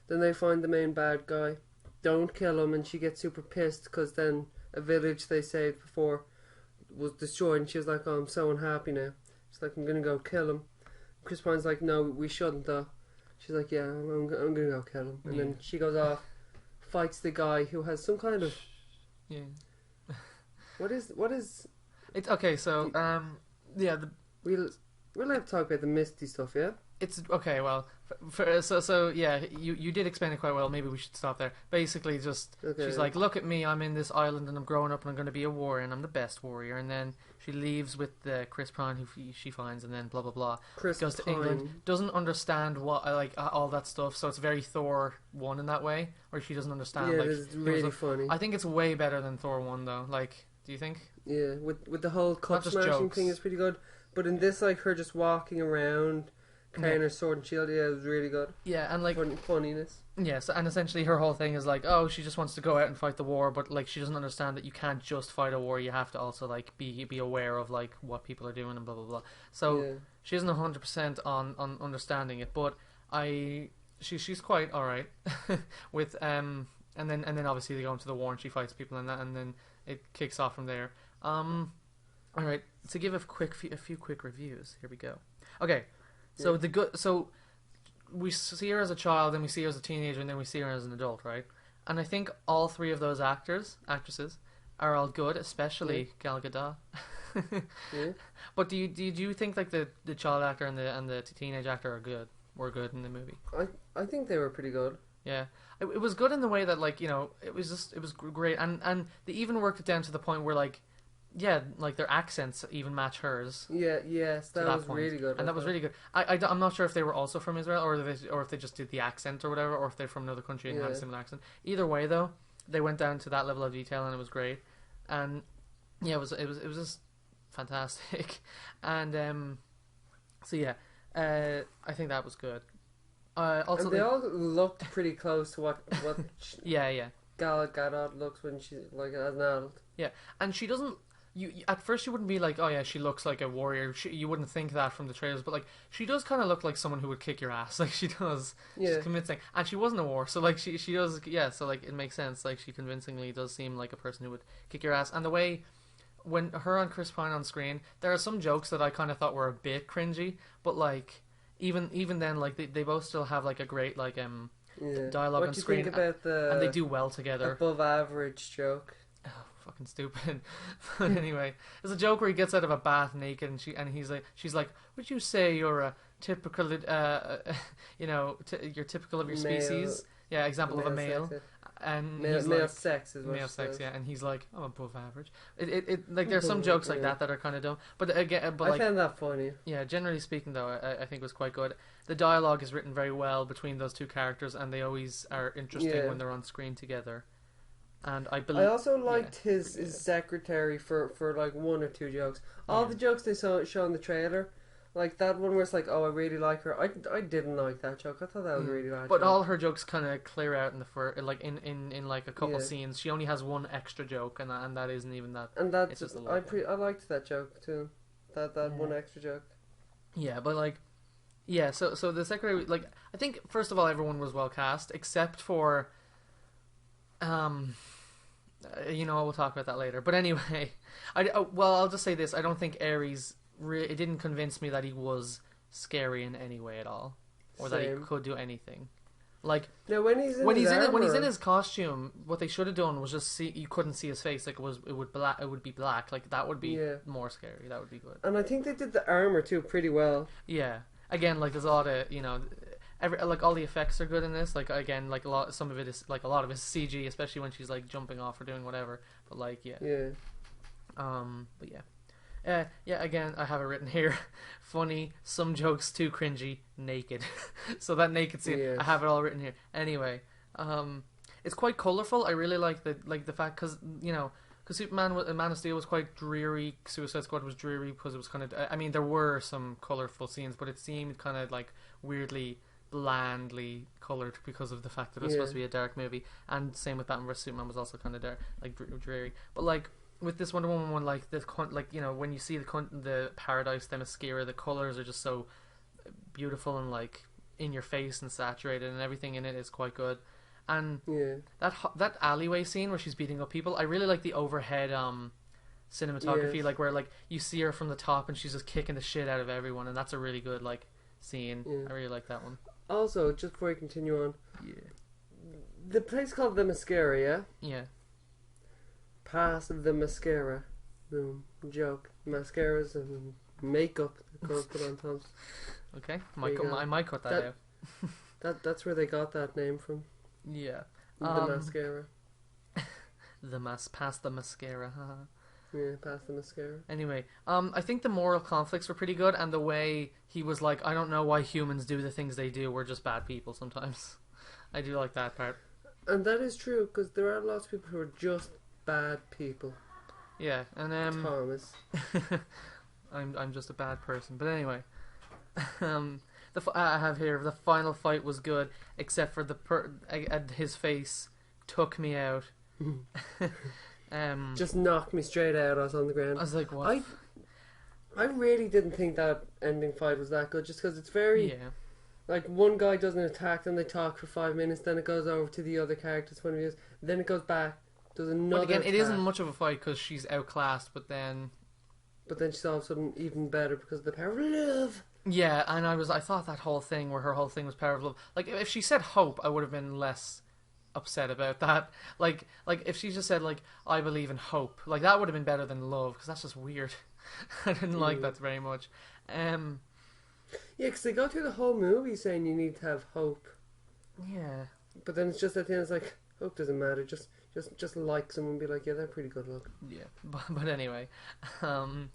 Then they find the main bad guy, don't kill him, and she gets super pissed because then a village they saved before was destroyed, and she was like, "Oh, I'm so unhappy now." She's like, "I'm gonna go kill him." Chris Pine's like, "No, we shouldn't though." She's like, "Yeah, I'm gonna go kill him." And then she goes off, fights the guy who has some kind of what is it's okay. So we'll have to talk about the misty stuff, yeah. It's okay. Well, you did explain it quite well. Maybe we should stop there. Basically, just she's like, "Look at me. I'm in this island, and I'm growing up, and I'm going to be a warrior, and I'm the best warrior." And then she leaves with the Chris Pine, who she finds, and then blah blah blah. Goes to England, doesn't understand what all that stuff. So it's very Thor 1 in that way, where she doesn't understand. Yeah, it's really funny. I think it's way better than Thor 1 though. Like, do you think? Yeah, with the whole cup smashing thing is pretty good. But in this, like her just walking around, carrying her sword and shield, it was really good. Yeah, and like funniness. Yes, and essentially her whole thing is like, oh, she just wants to go out and fight the war, but like she doesn't understand that you can't just fight a war. You have to also like be aware of like what people are doing and blah blah blah. So she isn't 100% on understanding it, but she's quite alright with and then obviously they go into the war and she fights people and that, and then it kicks off from there. All right, to give a few quick reviews. Here we go. Okay, so we see her as a child, then we see her as a teenager, and then we see her as an adult, right? And I think all three of those actresses are all good, especially Gal Gadot. But do you think like the child actor and the teenage actor were good in the movie? I think they were pretty good. Yeah, it was good in the way that like, you know, it was great, and they even worked it down to the point where like, yeah, like their accents even match hers. Yes, that was really good. And that was really good. I'm not sure if they were also from Israel or if they just did the accent or whatever, or if they're from another country and had a similar accent. Either way, though, they went down to that level of detail and it was great. And yeah, it was just fantastic. And I think that was good. Also, and they all looked pretty close to what Gal Gadot looks when she's like as an adult. Yeah, and she doesn't. You at first you wouldn't be like, oh yeah, she looks like a warrior. You wouldn't think that from the trailers, but like she does kind of look like someone who would kick your ass. Like she does. Yeah. She's convincing, and she wasn't a war, so like she does. Yeah, so like it makes sense. Like she convincingly does seem like a person who would kick your ass. And the way when her and Chris Pine on screen, there are some jokes that I kind of thought were a bit cringy, but like even then, like they both still have like a great like dialogue on screen. What do you think about and they do well together. Above average joke. Oh, fucking stupid. But anyway, there's a joke where he gets out of a bath naked, and she's like, "Would you say you're a typical, you're typical of your species?" Yeah, example of a male. Sex, and male, he's male like, sex is what male sex, yeah, and he's like, "I'm above average." It like there's some jokes like that are kind of dumb, but again, I found that funny. Yeah, generally speaking, though, I think it was quite good. The dialogue is written very well between those two characters, and they always are interesting when they're on screen together. and I I believe. also liked his secretary for like one or two jokes. All the jokes they show in the trailer, like that one where it's like, oh, I really like her. I didn't like that joke. I thought that was a really bad But joke. all her jokes kind of clear out in the like in like a couple scenes. She only has one extra joke, and that isn't even that. And that's it's just a I liked that joke too. That one extra joke. Yeah, but like, yeah. So the secretary, like, I think first of all everyone was well cast except for, we'll talk about that later. But anyway, I'll just say this: I don't think Ares. It didn't convince me that he was scary in any way at all, or that he could do anything. Like, now when he's in his costume, what they should have done was just you couldn't see his face. Like it would be black. Like that would be more scary. That would be good. And I think they did the armor too pretty well. Yeah. Again, like there's a lot of like all the effects are good in this. Like again, like a lot of it is CG, especially when she's like jumping off or doing whatever. But like yeah. But yeah. Again, I have it written here. Funny, some jokes too cringy, naked. So that naked scene, I have it all written here. Anyway, it's quite colourful. I really like the fact because Superman, Man of Steel was quite dreary. Suicide Squad was dreary because it was kind of. I mean, there were some colourful scenes, but it seemed kind of like weirdly blandly coloured because of the fact that it was supposed to be a dark movie. And same with Batman vs Superman was also kind of dark, like dreary. But like. With this Wonder Woman one, like this, when you see the Paradise, the mascara, the colors are just so beautiful and like in your face and saturated, and everything in it is quite good. And that alleyway scene where she's beating up people, I really like the overhead cinematography, like where like you see her from the top and she's just kicking the shit out of everyone, and that's a really good like scene. I really like that one. Also, just before we continue on, the place called the Mascara, yeah. Pass the mascara. Boom. Joke. Mascaras and makeup that girls put on tops. Okay. I might cut that out. That's where they got that name from. Yeah. The mascara. Pass the mascara. Yeah, pass the mascara. Anyway, I think the moral conflicts were pretty good, and the way he was like, I don't know why humans do the things they do. We're just bad people sometimes. I do like that part. And that is true, because there are lots of people who are just bad people. Yeah, and Thomas. I'm just a bad person. But anyway, I have here the final fight was good, except for his face took me out. Just knocked me straight out. I was on the ground. I was like, what? I really didn't think that ending fight was that good, just because it's very like one guy does an attack, then they talk for 5 minutes, then it goes over to the other character's point of view, then it goes back. But again, it isn't much of a fight because she's outclassed, but then she's all of a sudden even better because of the power of love. Yeah, and I thought that whole thing where her whole thing was power of love. Like if she said hope, I would have been less upset about that. Like if she just said like I believe in hope, like that would have been better than love, because that's just weird. I didn't like that very much. Yeah, because they go through the whole movie saying you need to have hope. Yeah. But then it's just at the end, it's like hope doesn't matter. Just like someone and be like, yeah, they're pretty good look. Yeah, but anyway, so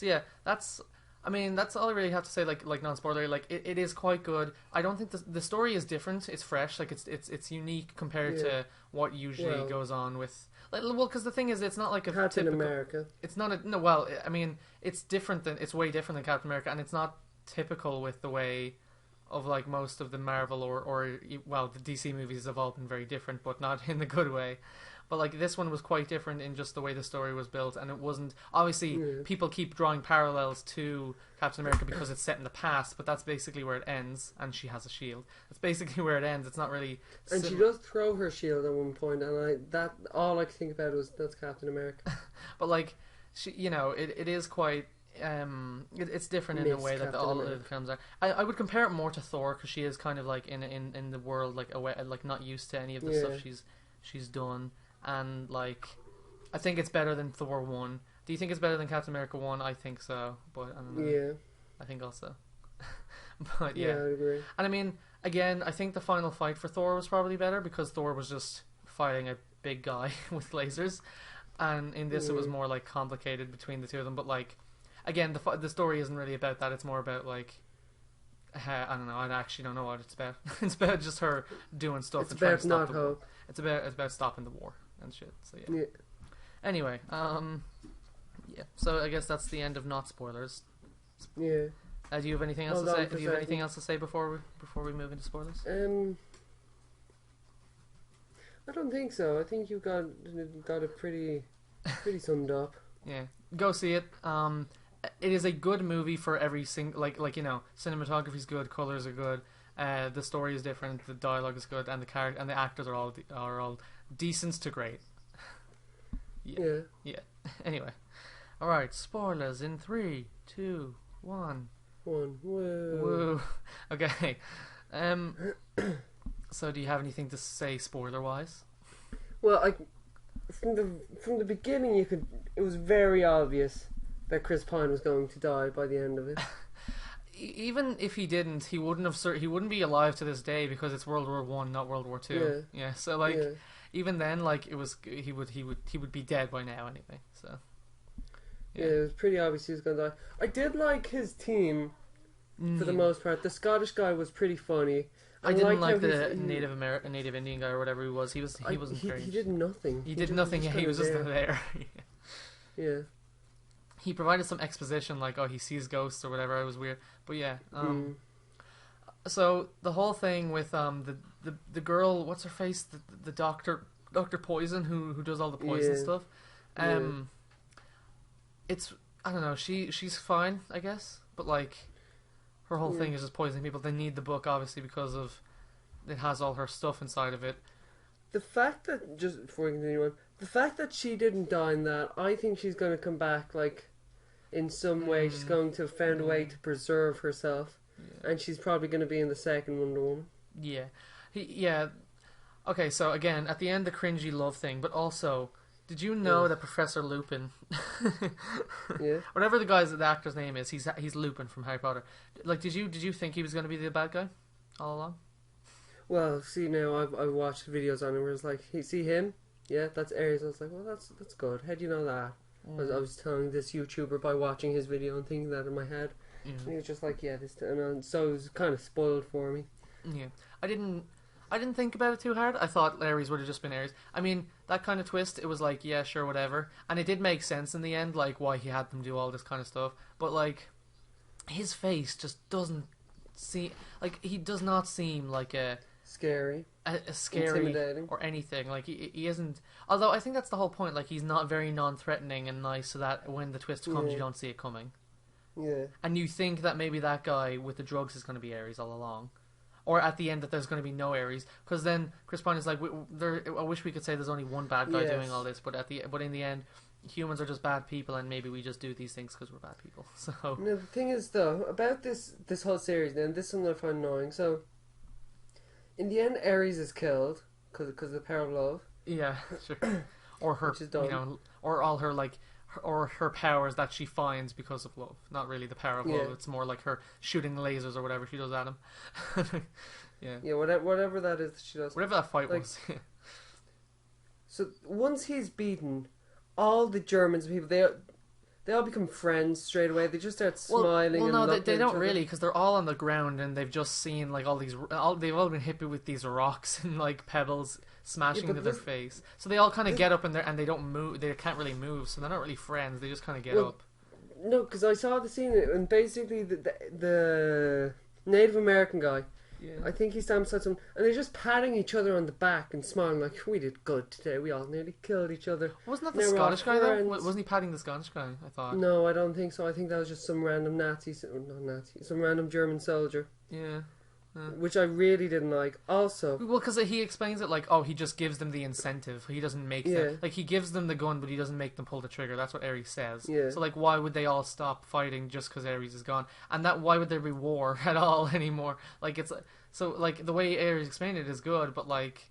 yeah, that's all I really have to say. Like non-spoiler, like it is quite good. I don't think the story is different. It's fresh. Like it's unique compared to what usually goes on with. Because the thing is, it's not like a Captain America. It's not a no. Well, I mean, it's way different than Captain America, and it's not typical with the way of like most of the Marvel or the DC movies have all been very different, but not in the good way. But like this one was quite different in just the way the story was built, and it wasn't obviously people keep drawing parallels to Captain America because it's set in the past, but that's basically where it ends, and she has a shield. That's basically where it ends. It's not really. And she does throw her shield at one point, and all I could think about was that's Captain America. But like she, it is quite. It's different in a way that all the films are. I would compare it more to Thor because she is kind of like in the world like away, like not used to any of the stuff she's done, and like I think it's better than Thor 1. Do you think it's better than Captain America 1? I think so, but I don't know. Yeah, I think also. But yeah, I agree. And I mean, again, I think the final fight for Thor was probably better because Thor was just fighting a big guy with lasers, and in this it was more like complicated between the two of them. But like. Again, the story isn't really about that. It's more about like, I don't know. I actually don't know what it's about. It's about just her doing stuff. It's about not hope. It's about stopping the war. and shit. So yeah. Yeah. Anyway, yeah. So I guess that's the end of not spoilers. Yeah. Do you have anything else Hold to on say? for a Do you have anything second. else to say before we move into spoilers? I don't think so. I think you got it pretty summed up. Yeah, go see it. It is a good movie for every single like you know, cinematography's good, colors are good, the story is different, the dialogue is good, and the character and the actors are all decent to great. Yeah. Anyway, all right. Spoilers in 3, 2, 1. Woo. Woo. Okay. So do you have anything to say spoiler wise? Well, from the beginning, it was very obvious that Chris Pine was going to die by the end of it. Even if he didn't, he wouldn't be alive to this day because it's World War One, not World War Two. Yeah. So like, even then, like he would be dead by now anyway. So. Yeah, it was pretty obvious he was going to die. I did like his team for the most part. The Scottish guy was pretty funny. I didn't like the Native Indian guy or whatever he was. He wasn't great. He did nothing. He did nothing. He was just there. Yeah. He provided some exposition, like he sees ghosts or whatever. It was weird, but yeah. So the whole thing with the girl, what's her face, the Doctor Poison who does all the poison stuff. It's I don't know. She's fine, I guess, but like. Her whole thing is just poisoning people. They need the book, obviously, because of it has all her stuff inside of it. The fact that, just before we continue on, the fact that she didn't die in that, I think she's going to come back, like, in some way. She's going to have found a way to preserve herself. Yeah. And she's probably going to be in the second Wonder Woman. Yeah. Okay, so again, at the end, the cringy love thing, but also... Did you know that Professor Lupin, whatever the actor's name is, he's Lupin from Harry Potter. Like, did you think he was going to be the bad guy all along? Well, see now I watched videos on him where it's like, see him? Yeah, that's Ares. I was like, well, that's good. How do you know that? I was telling this YouTuber by watching his video and thinking that in my head. And he was just like, yeah, and so it was kind of spoiled for me. Yeah, I didn't think about it too hard. I thought Ares would have just been Ares. I mean, that kind of twist, it was like, yeah, sure, whatever. And it did make sense in the end, like, why he had them do all this kind of stuff. But, like, his face just doesn't seem... Like, he does not seem like a scary... Intimidating. Or anything. Like, he isn't... Although, I think that's the whole point. Like, he's not very non-threatening and nice so that when the twist comes, you don't see it coming. Yeah. And you think that maybe that guy with the drugs is going to be Ares all along. Or at the end that there's going to be no Ares, because then Chris Pine is like, I wish we could say there's only one bad guy doing all this, but in the end, humans are just bad people, and maybe we just do these things because we're bad people. So no, the thing is though about this whole series, then this is something I find annoying. So in the end, Ares is killed because of the power of love. Yeah, sure. Or her, or all her or her powers that she finds because of love. Not really the power of love. It's more like her shooting lasers or whatever she does at him. Yeah, whatever that is that she does. Whatever that fight was. So once he's beaten, all the Germans people, they all become friends straight away. They just start smiling. Well, no, they don't really, because they're all on the ground and they've just seen like they've all been hit with these rocks and like pebbles smashing into their face. So they all kind of get up in there and they don't move. They can't really move, so they're not really friends. They just kind of get up. No, because I saw the scene and basically the Native American guy. Yeah. I think he's standing beside someone, and they're just patting each other on the back and smiling like, we did good today, we all nearly killed each other. Wasn't that the Scottish guy though? Wasn't he patting the Scottish guy, I thought? No, I don't think so. I think that was just some random some random German soldier. Yeah. Which I really didn't like. Also, well, because he explains it like, he just gives them the incentive. He doesn't make them, like, he gives them the gun, but he doesn't make them pull the trigger. That's what Ares says. Yeah. So like, why would they all stop fighting just because Ares is gone? And why would there be war at all anymore? Like, it's so like the way Ares explained it is good, but like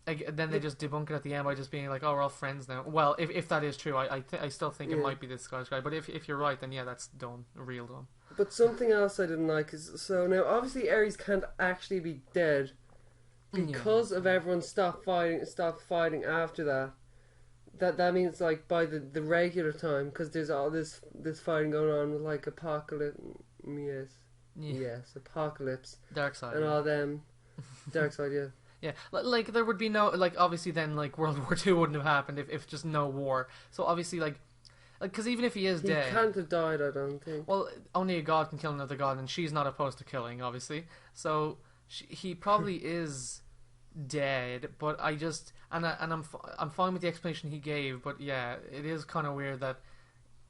then they just debunk it at the end by just being like, we're all friends now. Well, if that is true, I still think it might be this Scottish guy. But if you're right, then yeah, that's dumb, real dumb. But something else I didn't like is, so now obviously Ares can't actually be dead because of everyone stopped fighting after that. That means like by the regular time, because there's all this fighting going on with like Apocalypse, Apocalypse, Dark Side, and all them, Dark Side, yeah. Yeah, like there would be no like obviously then like World War II wouldn't have happened if just no war. So obviously like because even if he is He dead, can't have died, I don't think. well, only a god can kill another god, and she's not opposed to killing, obviously. So he probably is dead. But I just I'm fine with the explanation he gave. But yeah, it is kind of weird that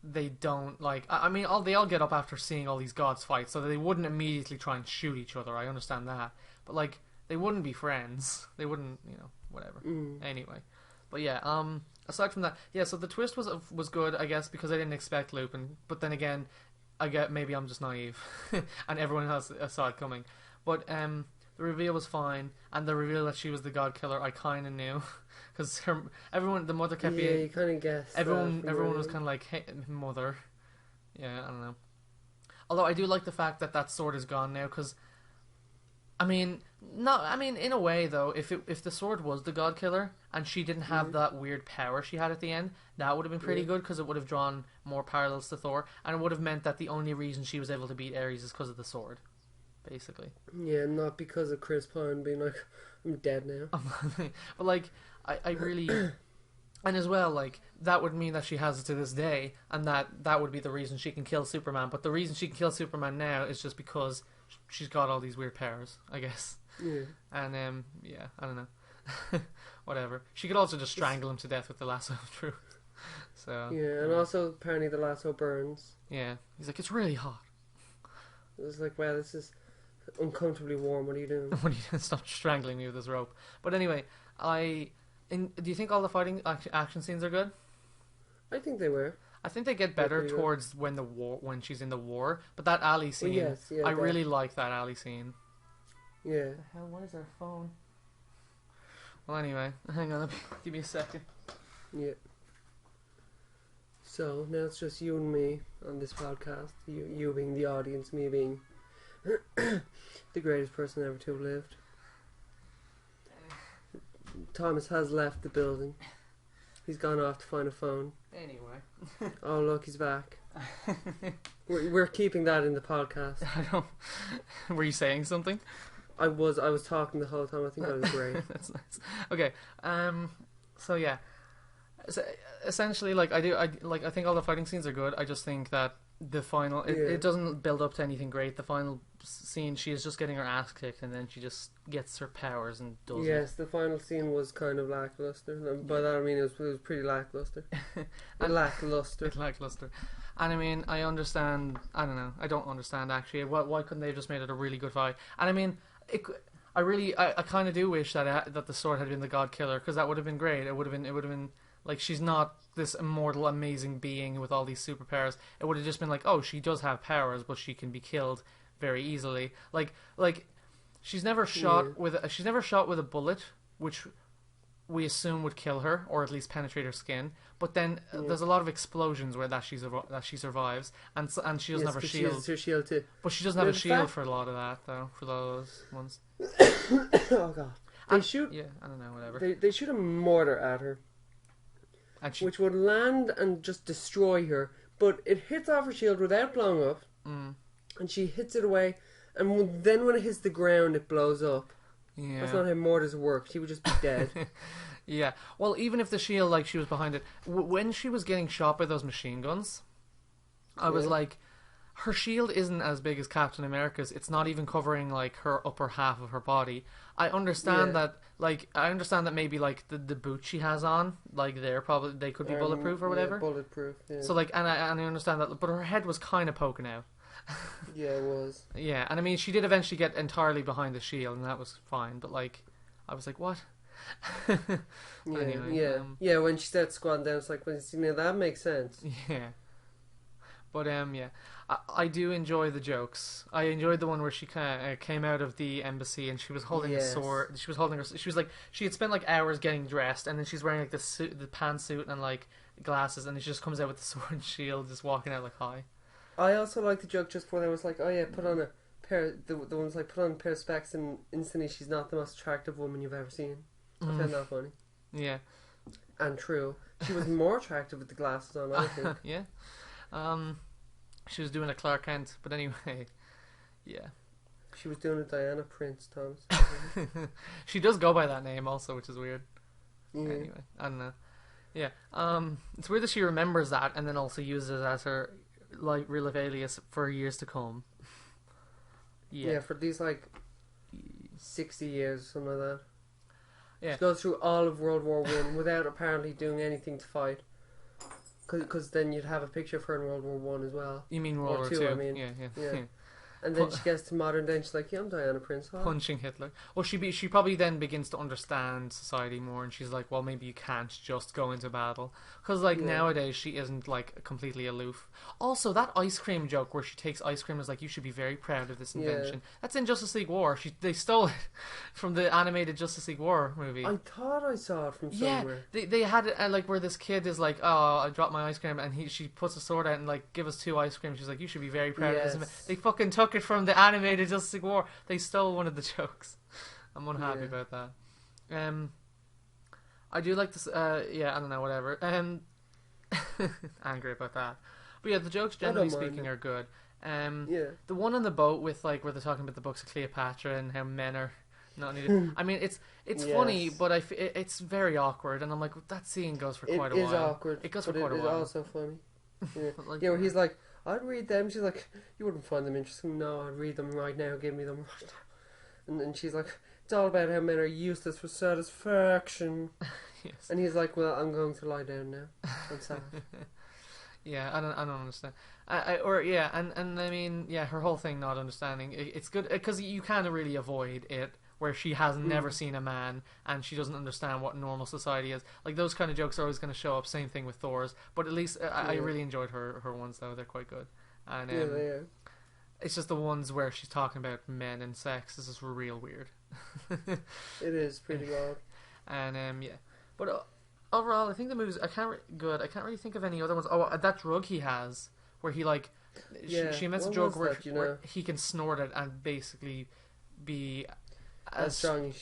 they don't like. I mean, they all get up after seeing all these gods fight, so they wouldn't immediately try and shoot each other. I understand that, but like they wouldn't be friends. They wouldn't, whatever. Anyway, but yeah, aside from that, yeah. So the twist was good, I guess, because I didn't expect Lupin. But then again, I get maybe I'm just naive, and everyone else saw it coming. But the reveal was fine, and the reveal that she was the god killer, I kind of knew, because the mother kept being. Yeah, you kind of guessed. Everyone was kind of like, "Hey, mother." Yeah, I don't know. Although I do like the fact that sword is gone now, because I mean, in a way though, if the sword was the god killer and she didn't have that weird power she had at the end, that would have been pretty good because it would have drawn more parallels to Thor, and it would have meant that the only reason she was able to beat Ares is because of the sword, basically. Yeah, not because of Chris Pine being like, I'm dead now. But like, I really, and as well, like that would mean that she has it to this day, and that would be the reason she can kill Superman. But the reason she can kill Superman now is just because she's got all these weird powers, I guess. Yeah. And yeah, I don't know. Whatever. She could also just strangle him to death with the lasso of truth. So yeah, and also apparently the lasso burns. yeah, he's like, it's really hot. It was like, wow, this is uncomfortably warm. What are you doing? When you stop strangling me with this rope. But anyway, do you think all the fighting action scenes are good? I think they were. I think they get better towards when she's in the war. But that alley scene, yes, yeah, I really like that alley scene. Yeah. What the hell? Where's our phone? Well, anyway, hang on. Give me a second. Yeah. So now it's just you and me on this podcast. You being the audience, me being the greatest person ever to have lived. Thomas has left the building. He's gone off to find a phone. Anyway. Oh look, he's back. We're keeping that in the podcast. I don't. Were you saying something? I was talking the whole time. I think that was great. That's nice. Okay. So yeah. So essentially, like I think all the fighting scenes are good. I just think that the final it doesn't build up to anything great. The final scene, she is just getting her ass kicked, and then she just gets her powers and does Yes, the final scene was kind of lackluster. By that I mean it was pretty lackluster. Lackluster. And I mean, I understand. I don't know. I don't understand actually. Why couldn't they have just made it a really good fight? And I mean, I kind of do wish that the sword had been the god killer, because that would have been great. It would have been like, she's not this immortal, amazing being with all these superpowers. It would have just been like, oh, she does have powers, but she can be killed very easily. Like she's never shot with a bullet, which we assume would kill her or at least penetrate her skin. But then there's a lot of explosions where that she survives, and she doesn't have her shield. She has her shield too. But she doesn't have a shield for a lot of that though. For those ones. Oh god. They shoot. Yeah, I don't know. Whatever. They shoot a mortar at her, which would land and just destroy her. But it hits off her shield without blowing up, and she hits it away. And then when it hits the ground, it blows up. Yeah. That's not how mortars work. She would just be dead. Yeah. Well, even if the shield, like, she was behind it, when she was getting shot by those machine guns, I was like, her shield isn't as big as Captain America's. It's not even covering like her upper half of her body. I understand that. Like, I understand that maybe like the boots she has on, like they could be bulletproof or whatever. Yeah, bulletproof. Yeah. So like, and I understand that, but her head was kind of poking out. Yeah, it was. Yeah, and I mean, she did eventually get entirely behind the shield, and that was fine. But like, I was like, what? Anyway, yeah. When she started squatting down, it's like, that makes sense. Yeah. But yeah, I do enjoy the jokes. I enjoyed the one where she kind of came out of the embassy and she was holding a sword. She was like, she had spent like hours getting dressed, and then she's wearing like the pantsuit and like glasses, and she just comes out with the sword and shield, just walking out like, hi. I also liked the joke just before they was like, oh yeah, put on a pair. The one's like, put on a pair of specs, and instantly she's not the most attractive woman you've ever seen. I found that funny. Yeah. And true. She was more attractive with the glasses on, I think. Yeah. She was doing a Clark Kent, but anyway, yeah. She was doing a Diana Prince, Thomas. She does go by that name also, which is weird. Yeah. Anyway, I don't know. Yeah. It's weird that she remembers that and then also uses it as her like real life alias for years to come. Yeah, for these like 60 years, something like that. Yeah. She goes through all of World War One without apparently doing anything to fight. Because then you'd have a picture of her in World War One as well. You mean World War Two? Two? I mean, yeah. And then she gets to modern day and she's like, yeah, I'm Diana Prince. Huh? Punching Hitler. Well, she probably then begins to understand society more, and she's like, well, maybe you can't just go into battle, because like nowadays she isn't like completely aloof. Also, that ice cream joke where she takes ice cream is like, you should be very proud of this invention. That's in Justice League War. They stole it from the animated Justice League War movie. I thought I saw it from somewhere. They had it like where this kid is like, oh, I dropped my ice cream, and she puts a sword out and like, give us 2 ice creams. She's like, you should be very proud of this. They fucking took it from the animated Justice League War. They stole one of the jokes. I'm unhappy about that. I do like this. I don't know, whatever. Angry about that. But yeah, the jokes generally speaking are good. The one on the boat with like where they're talking about the books of Cleopatra and how men are not needed. I mean, it's funny, but it's very awkward, and I'm like, that scene goes for quite a while. It is awkward. It goes for quite a while. It is also funny. Yeah, like, where he's like, I'd read them. She's like, you wouldn't find them interesting. No, I'd read them right now. Give me them right now. And then she's like, it's all about how men are useless for satisfaction. Yes. And he's like, well, I'm going to lie down now. I'm sad. Yeah, I don't understand. And I mean, yeah, her whole thing not understanding. It's good because you can't really avoid it. Where she has never seen a man and she doesn't understand what normal society is. Like, those kind of jokes are always going to show up. Same thing with Thor's. But at least I really enjoyed her ones, though. They're quite good. And they are. It's just the ones where she's talking about men and sex. This is real weird. It is pretty odd. And yeah. But overall, I think the movie's I can't really think of any other ones. Oh, that drug he has where he like she invents a drug where he can snort it and basically be as strong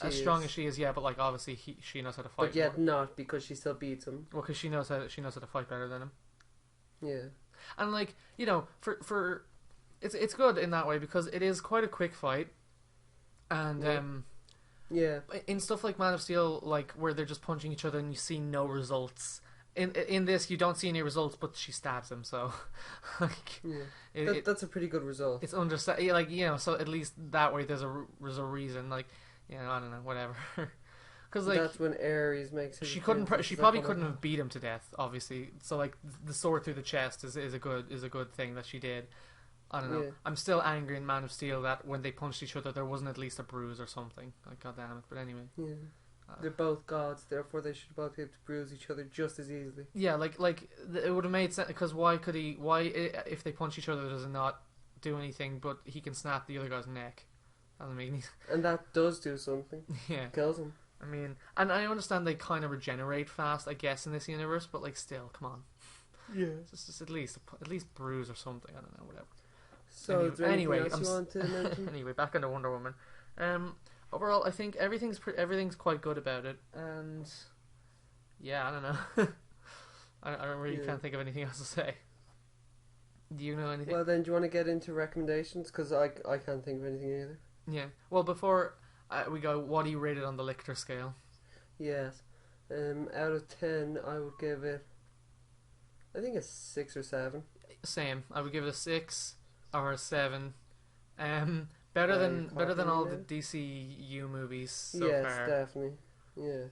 as she is, but like obviously she knows how to fight. But yet not, because she still beats him. Well, because she knows how to fight better than him. Yeah, and like for it's good in that way because it is quite a quick fight, and in stuff like Man of Steel, like where they're just punching each other and you see no results. In this, you don't see any results, but she stabs him. So, like, that's a pretty good result. It's like so at least that way there's a reason. Like, I don't know, whatever. Because like that's when Ares makes his. She probably couldn't have beat him to death, obviously. So like the sword through the chest is a good thing that she did. I don't know. Yeah. I'm still angry in Man of Steel that when they punched each other, there wasn't at least a bruise or something. Like, God damn it. But anyway. Yeah. They're both gods, therefore they should both be able to bruise each other just as easily. Yeah, like it would have made sense, because why if they punch each other does it not do anything, but he can snap the other guy's neck? Doesn't make any sense. And that does do something. Yeah. Kills him. I mean, and I understand they kind of regenerate fast, I guess, in this universe, but like still, come on. Yeah. Just at least bruise or something, I don't know, whatever. So anyway, else you want to mention? Anyway, back into Wonder Woman. Overall, I think everything's quite good about it, and yeah, I don't know. I really can't think of anything else to say. Do you know anything? Well, then, do you want to get into recommendations? Because I can't think of anything either. Yeah. Well, before we go, what do you rate it on the Likt scale? Yes. Out of 10, I would give it, I think, a 6 or 7. Same. I would give it a 6 or a 7. Better than all the DCU movies so far. Yes, definitely. Yeah.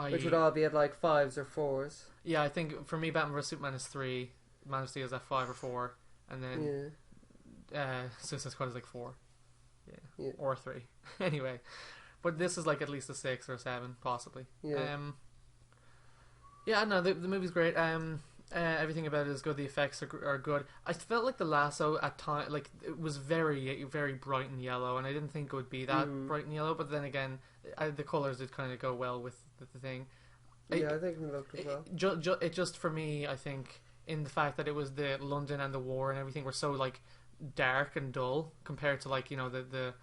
Which would all be at like 5s or 4s. Yeah, I think for me, Batman vs Superman is 3, Man of Steel is at 5 or 4, and then Suicide Squad is like 4. Yeah. Or 3. Anyway, but this is like at least a 6 or a 7, possibly. Yeah. No, the movie's great. Everything about it is good. The effects are good. I felt like the lasso at time, like it was very, very bright and yellow, and I didn't think it would be that bright and yellow. But then again, the colors did kind of go well with the thing. Yeah, I think it looked well. It just for me, I think, in the fact that it was the London and the war and everything were so like dark and dull compared to like the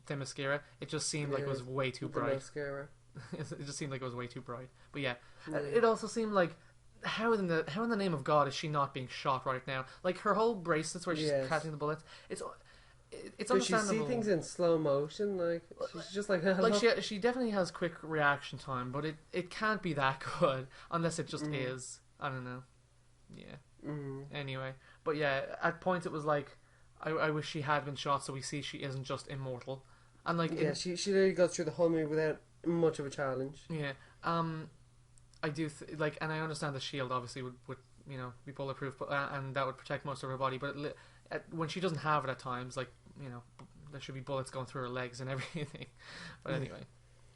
mascara. It just seemed like it was way too bright. Mascara. It just seemed like it was way too bright. But yeah. It also seemed like. How in the name of God is she not being shot right now? Like her whole bracelets where she's catching the bullets. it's Does she understandable. see things in slow motion? Like she's just like hello. Like she definitely has quick reaction time, but it can't be that good unless it just is. I don't know. Yeah. Anyway, but yeah, at points it was like, I wish she had been shot, so we see she isn't just immortal, and like Yeah, she literally goes through the whole movie without much of a challenge. yeah. I do like, and I understand the shield obviously would be bulletproof, but and that would protect most of her body, but when she doesn't have it at times, like there should be bullets going through her legs and everything. But anyway,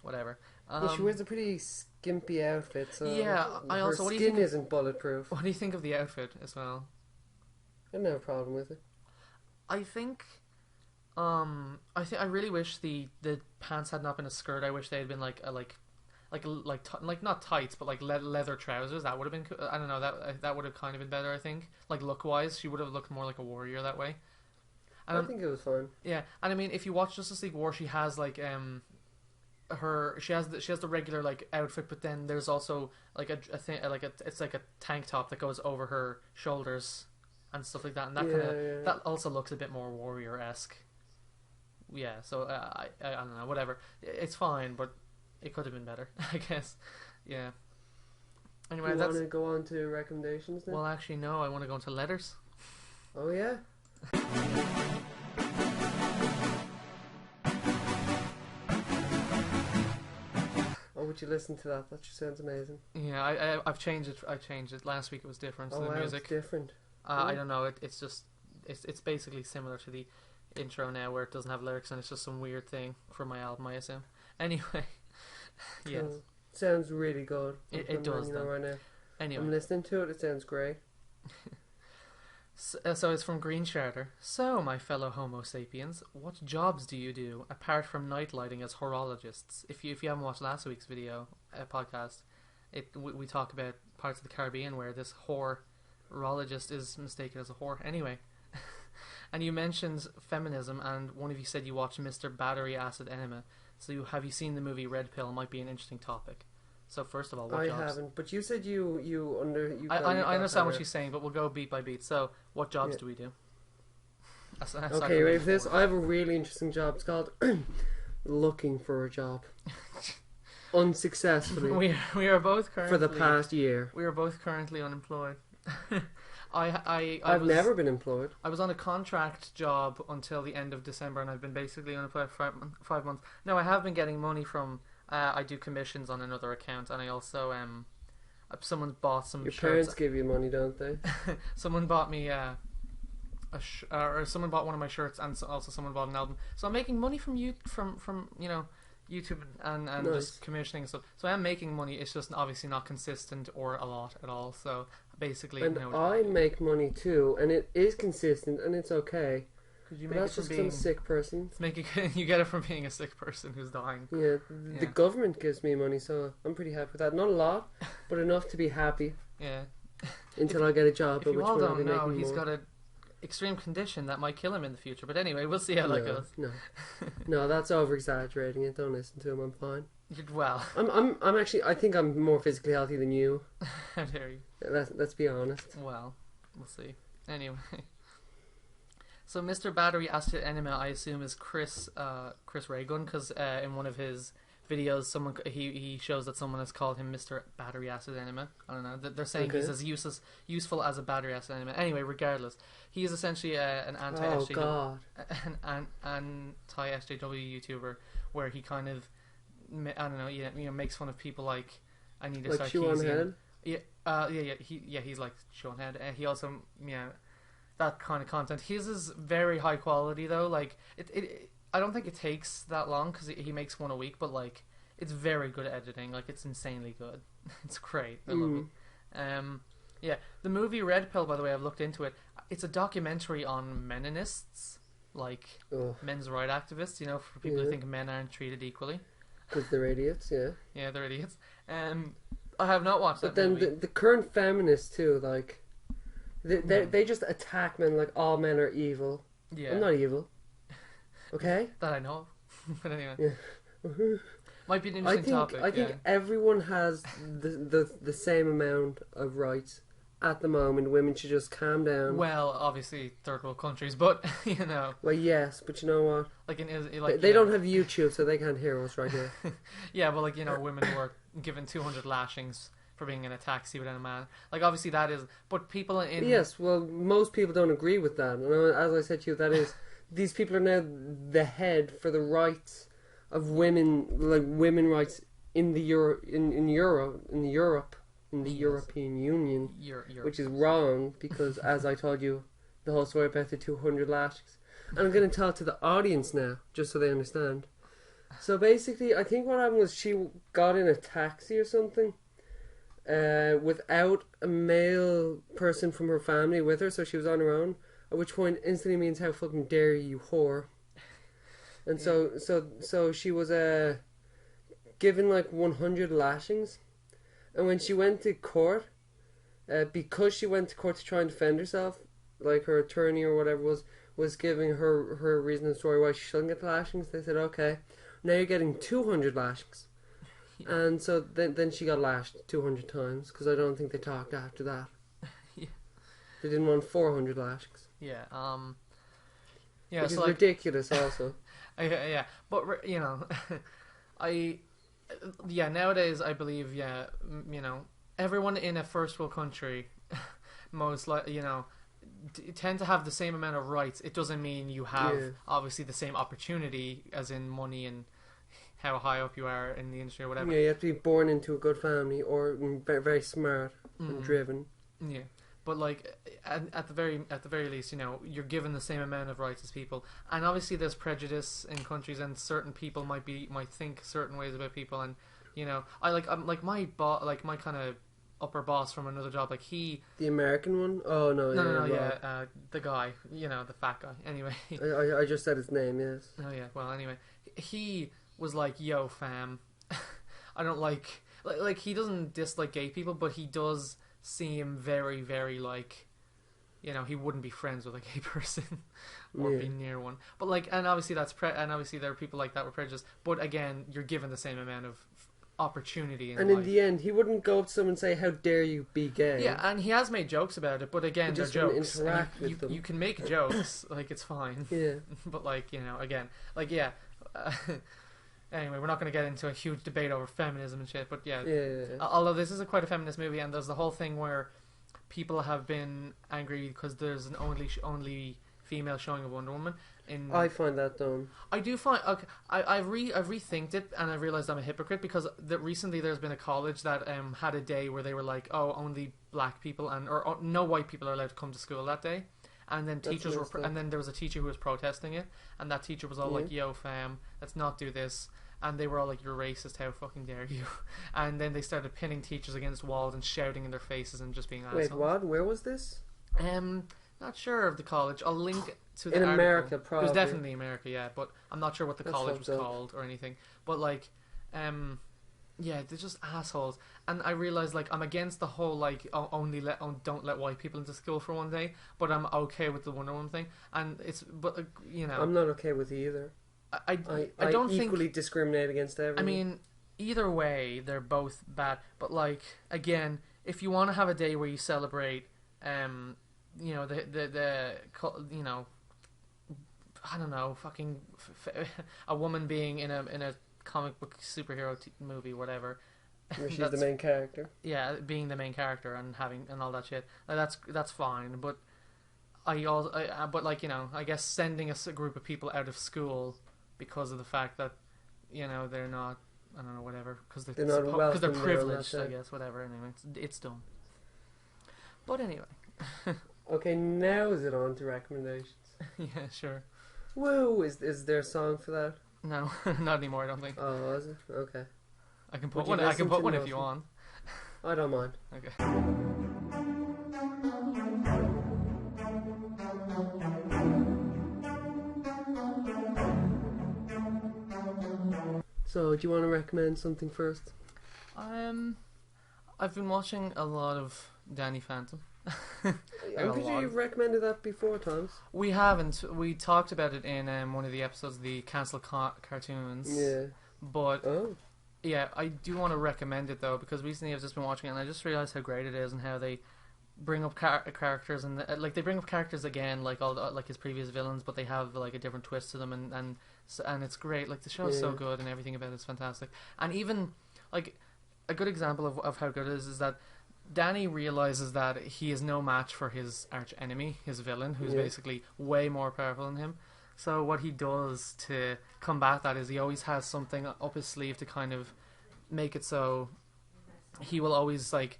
whatever. Yeah, she wears a pretty skimpy outfit, so yeah. I also, her what do you skin think? isn't bulletproof. What do you think of the outfit as well? I don't have a problem with it. I think I really wish the pants had not been a skirt. I wish they had been like not tights, but like leather trousers. That would have been I don't know, that would have kind of been better. I think, like, look wise, she would have looked more like a warrior that way. And I think it was fun. yeah, and I mean, if you watch Justice League War, she has like she has the regular like outfit, but then there's also like a thing, like it's like a tank top that goes over her shoulders and stuff like that, and that that also looks a bit more warrior-esque. Yeah, so I don't know, whatever. It's fine, but it could have been better, I guess. Yeah. Anyway, you want to go on to recommendations then? Well, actually, no. I want to go into letters. Oh yeah. Oh, would you listen to that? That just sounds amazing. Yeah, I've changed it. I changed it. Last week it was different. Oh, the wow, music. it's different. I don't know. It's just it's basically similar to the intro now, where it doesn't have lyrics and it's just some weird thing for my album, I assume. Anyway, yes. Oh, sounds really good. It does. Right now. Anyway, I'm listening to it. It sounds great. So it's from Green Charter. So, my fellow Homo sapiens, what jobs do you do apart from night lighting as horologists? If you haven't watched last week's video podcast, we talk about parts of the Caribbean where this horologist is mistaken as a whore. Anyway, and you mentioned feminism, and one of you said you watched Mr. Battery Acid Enema. So have you seen the movie Red Pill? Might be an interesting topic. So first of all, what jobs? I haven't, but you said you I understand what she's saying, but we'll go beat by beat. So, what jobs do we do? Okay, wait for this. I have a really interesting job. It's called looking for a job. Unsuccessfully. we are both currently for the past year. We are both currently unemployed. I've never been employed. I was on a contract job until the end of December, and I've been basically unemployed for 5 months. No, I have been getting money from. I do commissions on another account, and I also someone bought some. Your shirts. parents give you money, don't they? Someone bought me or someone bought one of my shirts, and also someone bought an album. So I'm making money from YouTube and nice. Just commissioning stuff. So I am making money. It's just obviously not consistent or a lot at all. So basically, and I make money too, and it is consistent, and it's okay. You but make that's it from just being some sick person. You get it from being a sick person who's dying. Yeah, the government gives me money, so I'm pretty happy with that. Not a lot, but enough to be happy. Yeah. Until I get a job. If you all don't know, he's got an extreme condition that might kill him in the future. But anyway, we'll see how that goes. No, that's over exaggerating it. Don't listen to him. I'm fine. Well, I'm actually. I think I'm more physically healthy than you. How dare you? Let's be honest. Well, we'll see. Anyway. So Mr. Battery Acid Enema, I assume, is Chris Raygun, because in one of his videos, he shows that someone has called him Mr. Battery Acid Enema. I don't know. They're saying he's as useful as a battery acid enema. Anyway, regardless, he is essentially an anti-SJW YouTuber, where he kind of, I don't know, makes fun of people like Anita like Sarkeesian. He's like Sean Head. He also, that kind of content. His is very high quality though. Like I don't think it takes that long because he makes one a week, but like it's very good at editing. Like it's insanely good. It's great. I love it. The movie Red Pill, by the way, I've looked into it. It's a documentary on meninists, like men's right activists. For people who think men aren't treated equally. Because they're idiots. Yeah. Yeah, they're idiots. I have not watched that movie. But then the current feminists too, like. They just attack men like all men are evil. Yeah. I'm not evil. Okay? That I know of. But anyway. Yeah. Might be an interesting topic. I think everyone has the same amount of rights at the moment. Women should just calm down. Well, obviously third world countries, but you know, Well, yes, but you know what? like They don't have YouTube, so they can't hear us right here. Yeah, but like, you know, women who are given 200 lashings for being in a taxi with a man. Like, obviously that is, but people in Yes, well, most people don't agree with that. And as I said to you, that is, these people are now the head for the rights of women, like women rights in the in Europe, in the European Union, which is wrong because, as I told you, the whole story about the 200 lashings. And I'm going to tell it to the audience now, just so they understand. So basically, I think what happened was she got in a taxi or something. Without a male person from her family with her, so she was on her own. At which point, instantly means how fucking dare you, whore. And so she was given like 100 lashings, and when she went to court, because she went to court to try and defend herself, like her attorney or whatever was giving her reason and story why she shouldn't get the lashings. They said, okay, now you're getting 200 lashings. And so then she got lashed 200 times because I don't think they talked after that. Yeah. They didn't want 400 lashings. Yeah. Which is so like, ridiculous, also. yeah, but you know, nowadays I believe, you know, everyone in a first world country, most like, you know, tend to have the same amount of rights. It doesn't mean you have obviously the same opportunity, as in money and how high up you are in the industry or whatever. Yeah, you have to be born into a good family or very, very smart and driven. Yeah, but like at the very least, you know, you're given the same amount of rights as people, and obviously there's prejudice in countries, and certain people might think certain ways about people, and you know, my kind of upper boss from another job, like he. The American one? Oh no, the guy, you know, the fat guy. Anyway, I just said his name. Yes. Oh yeah. Well, anyway, he was like, yo fam, I don't like he doesn't dislike gay people, but he does seem very, very like, you know, he wouldn't be friends with a gay person or be near one. But like, and obviously and obviously there are people like that with prejudice, but again, you're given the same amount of opportunity in life. In the end, he wouldn't go up to someone and say, how dare you be gay. Yeah, and he has made jokes about it, but again, they're jokes. Interact with them. You can make jokes, like, it's fine. Yeah. But like, you know, again, like, yeah. Anyway, we're not going to get into a huge debate over feminism and shit, but yeah. Although this is quite a feminist movie, and there's the whole thing where people have been angry because there's an only female showing of Wonder Woman. I find that dumb. I do find, okay, I've rethinked it, and I realized I'm a hypocrite because recently there's been a college that had a day where they were like, oh, only black people or no white people are allowed to come to school that day. And then teachers and then there was a teacher who was protesting it, and that teacher was all like, yo fam, let's not do this. And they were all like, you're racist, how fucking dare you. And then they started pinning teachers against walls and shouting in their faces and just being assholes. Wait, what? Where was this? Not sure of the college. I'll link to the in article. America, probably. It was definitely America, yeah, but I'm not sure what the college was called or anything. But like, yeah, they're just assholes. And I realized, like, I'm against the whole like don't let white people into school for one day, but I'm okay with the Wonder Woman thing. And but you know, I'm not okay with either. I don't equally discriminate against everyone. I mean, either way, they're both bad. But like, again, if you want to have a day where you celebrate, you know, the you know, I don't know, fucking a woman being in a comic book superhero movie, whatever. Where she's the main character. Yeah, being the main character and having and all that shit. Like, that's fine, but but like, you know, I guess sending a group of people out of school because of the fact that, you know, they're not, I don't know, whatever, because they're privileged, I guess, whatever. Anyway, it's dumb. But anyway. Okay, now is it on to recommendations? Yeah, sure. Woo! Is there a song for that? No, not anymore. I don't think. Oh, is it? Okay. I can put one. I can put one if you want. I don't mind. Okay. So, do you want to recommend something first? I've been watching a lot of Danny Phantom. I'm pretty sure you've recommended that before, Thomas. We haven't. We talked about it in one of the episodes, the cancelled cartoons. Yeah. But yeah, I do want to recommend it though, because recently I've just been watching it and I just realized how great it is and how they bring up characters, and like they bring up characters again, like all like his previous villains, but they have like a different twist to them, and it's great. Like the show's so good, and everything about it's fantastic. And even like a good example of how good it is that Danny realizes that he is no match for his arch enemy, his villain, who's basically way more powerful than him. So what he does to combat that is he always has something up his sleeve to kind of make it so he will always like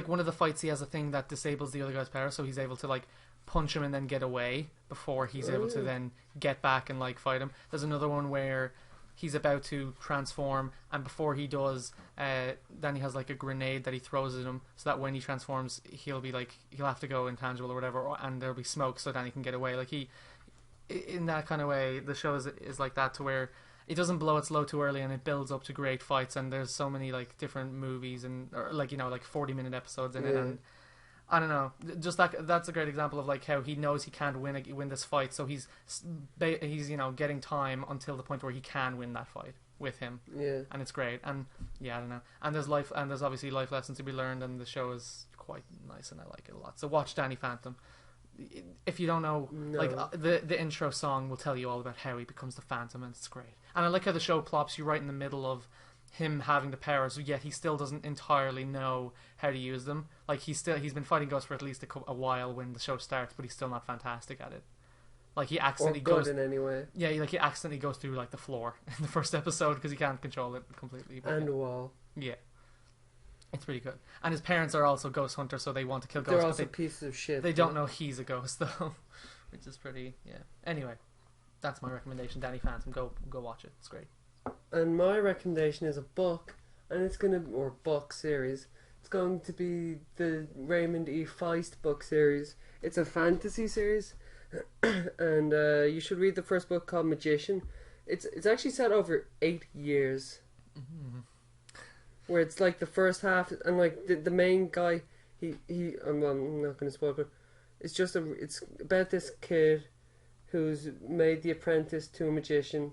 one of the fights he has a thing that disables the other guy's power, so he's able to like punch him and then get away before he's able to then get back and like fight him. There's another one where he's about to transform, and before he does, Danny has like a grenade that he throws at him, so that when he transforms, he'll have to go intangible or whatever, and there'll be smoke, so Danny can get away. Like in that kind of way, the show is like that, to where it doesn't blow its load too early, and it builds up to great fights, and there's so many like different movies and or like 40-minute episodes in it, and I don't know, just that's a great example of like how he knows he can't win this fight, so he's getting time until the point where he can win that fight with him, and it's great. And I don't know, and there's obviously life lessons to be learned, and the show is quite nice, and I like it a lot. So watch Danny Phantom. If you don't know, like the intro song will tell you all about how he becomes the Phantom, and it's great. And I like how the show plops you right in the middle of him having the powers, yet he still doesn't entirely know how to use them. Like he's been fighting ghosts for at least a while when the show starts, but he's still not fantastic at it. Like he accidentally goes in any way. Yeah, he accidentally goes through like the floor in the first episode because he can't control it completely. But, and the wall. Yeah. It's pretty good. And his parents are also ghost hunters, so they want to kill ghosts. They're also pieces of shit. They don't know he's a ghost, though. Which is pretty, Anyway, that's my recommendation, Danny Phantom. Go watch it. It's great. And my recommendation is a book, and or book series. It's going to be the Raymond E. Feist book series. It's a fantasy series, and you should read the first book called Magician. It's actually set over 8 years. Mm-hmm. Where it's like the first half, and like the main guy, I'm not going to spoil it, but it's about this kid who's made the apprentice to a magician,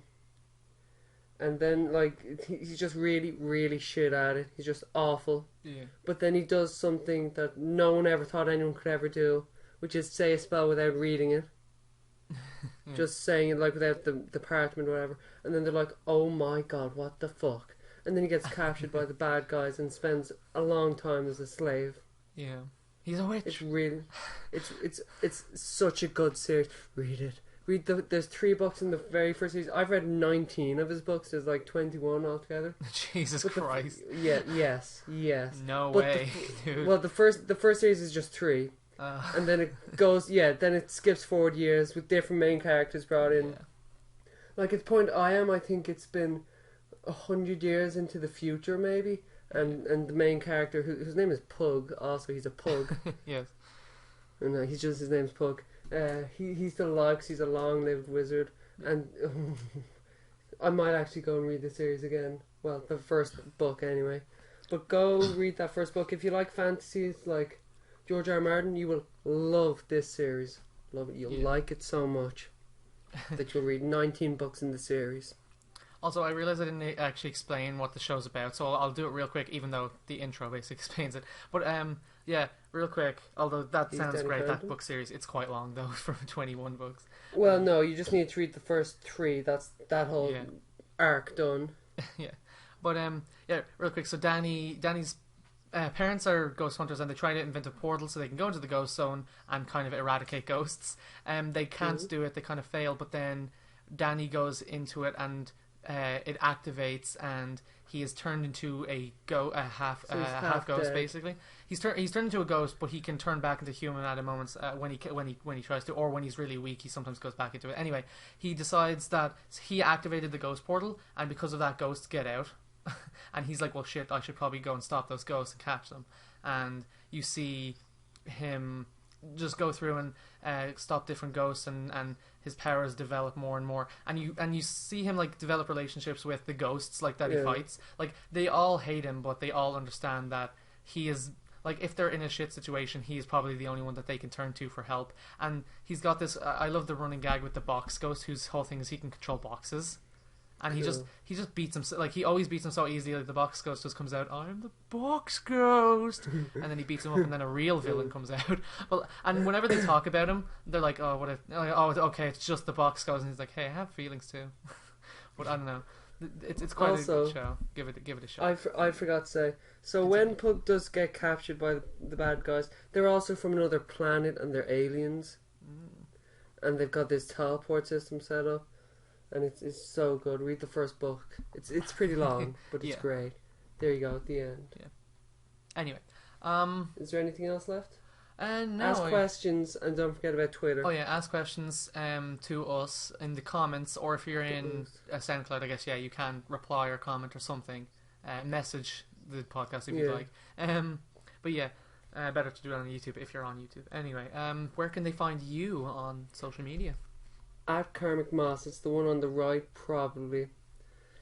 and then like he's just really, really shit at it. He's just awful. Yeah. But then he does something that no one ever thought anyone could ever do, which is say a spell without reading it. Just saying it like without the parchment or whatever, and then they're like, oh my god, what the fuck. And then he gets captured by the bad guys and spends a long time as a slave. Yeah, he's a witch. It's really, it's such a good series. Read it. There's 3 books in the very first series. I've read 19 of his books. There's like 21 altogether. Jesus Christ. Yes. No way, dude. Well, the first series is just 3. And then it goes, then it skips forward years with different main characters brought in. Yeah. Like at the point I think it's been 100 years into the future, maybe, and the main character, whose name is Pug, also he's a pug. Yes. And his name's Pug. He's still alive because he's a long-lived wizard, and I might actually go and read the series again. Well, the first book anyway. But go read that first book if you like fantasies like George R. R. Martin. You will love this series. Love it. You'll like it so much that you'll read 19 books in the series. Also, I realised I didn't actually explain what the show's about, so I'll do it real quick, even though the intro basically explains it. But, real quick, although that sounds great, that book series, it's quite long, though, for 21 books. Well, no, you just need to read the first 3. That's that whole arc done. Yeah. But, real quick, so Danny's parents are ghost hunters, and they try to invent a portal so they can go into the ghost zone and kind of eradicate ghosts. They can't do it, they kind of fail, but then Danny goes into it, and it activates, and he is turned into a half ghost. Basically, he's turned into a ghost, but he can turn back into human at a moment when he tries to, or when he's really weak, he sometimes goes back into it. Anyway, he decides that he activated the ghost portal, and because of that, ghosts get out. And he's like, well, shit, I should probably go and stop those ghosts and catch them. And you see him just go through and stop different ghosts, and his powers develop more and more, and you see him like develop relationships with the ghosts like that he fights. Like they all hate him, but they all understand that he is, like, if they're in a shit situation, he's probably the only one that they can turn to for help. And he's got this I love the running gag with the box ghost, whose whole thing is he can control boxes, and Cool. he just beats him like he always beats him so easily. Like the box ghost just comes out, I'm the box ghost, and then he beats him up, and then a real villain comes out. Well, and whenever they talk about him, they're like, oh, what? Oh, okay, it's just the box ghost, and he's like, hey, I have feelings too. But I don't know. It's quite Also, a good show. Give it a shot. I forgot to say. So when Pug does get captured by the bad guys, they're also from another planet and they're aliens, and they've got this teleport system set up, and it's so good. Read the first book. It's pretty long, but it's Yeah. great. There you go at the end. Yeah. Anyway, Is there anything else left? and Ask now questions and don't forget about Twitter. oh yeah, ask questions to us in the comments, or if you're in SoundCloud, I guess you can reply or comment or something, message the podcast if you'd like. But yeah, better to do it on YouTube if you're on YouTube. Anyway, where can they find you on social media? At Karmic Moss, it's the one on the right probably.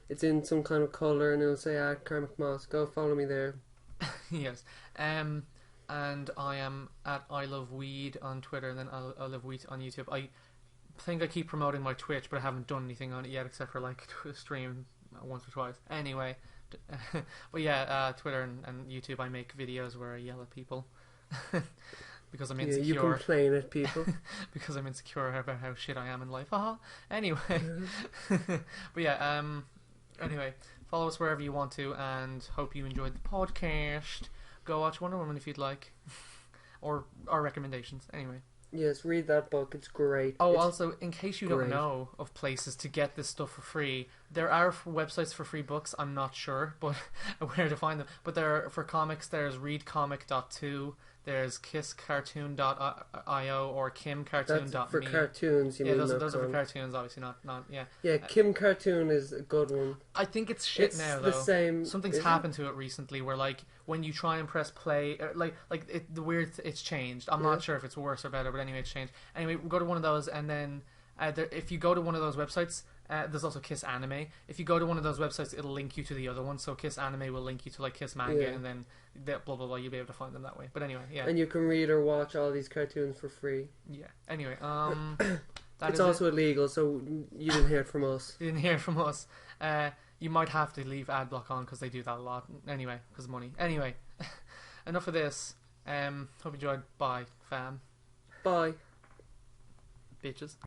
It's in some kind of colour and it'll say at Karmic Moss. Go follow me there. Yes. And I am at iluvwheat on Twitter, and then iluvwheat on YouTube. I think I keep promoting my Twitch, but I haven't done anything on it yet except for like stream once or twice. Anyway, but yeah, Twitter and YouTube, I make videos where I yell at people because I'm insecure. You complain at people. Because I'm insecure about how shit I am in life. Anyway, but yeah, anyway, follow us wherever you want to, and hope you enjoyed the podcast. Go watch Wonder Woman if you'd like, or our recommendations. Anyway. Yes, read that book. It's great. Oh, it's also, in case you don't know of places to get this stuff for free, there are websites for free books. I'm not sure, but where to find them. But there are, for comics, there's readcomic.to, there's kisscartoon.io, or kimcartoon.me. That's for cartoons, you mean? Those are for cartoons, obviously, not. Yeah, Kim Cartoon is a good one. I think it's shit It's now, the though. same. Something's happened to it recently where, like, when you try and press play, it's changed. I'm not sure if it's worse or better, but anyway, it's changed. Anyway, go to one of those, and then if you go to one of those websites, there's also Kiss Anime. If you go to one of those websites, it'll link you to the other one. So Kiss Anime will link you to like Kiss Manga, and then blah blah blah. You'll be able to find them that way. But anyway, yeah. And you can read or watch all these cartoons for free. Yeah. Anyway, it's also illegal, so you didn't hear it from us. You didn't hear from us. You might have to leave ad block on because they do that a lot. Anyway, because of money. Anyway, enough of this. Hope you enjoyed. Bye, fam. Bye. Bitches.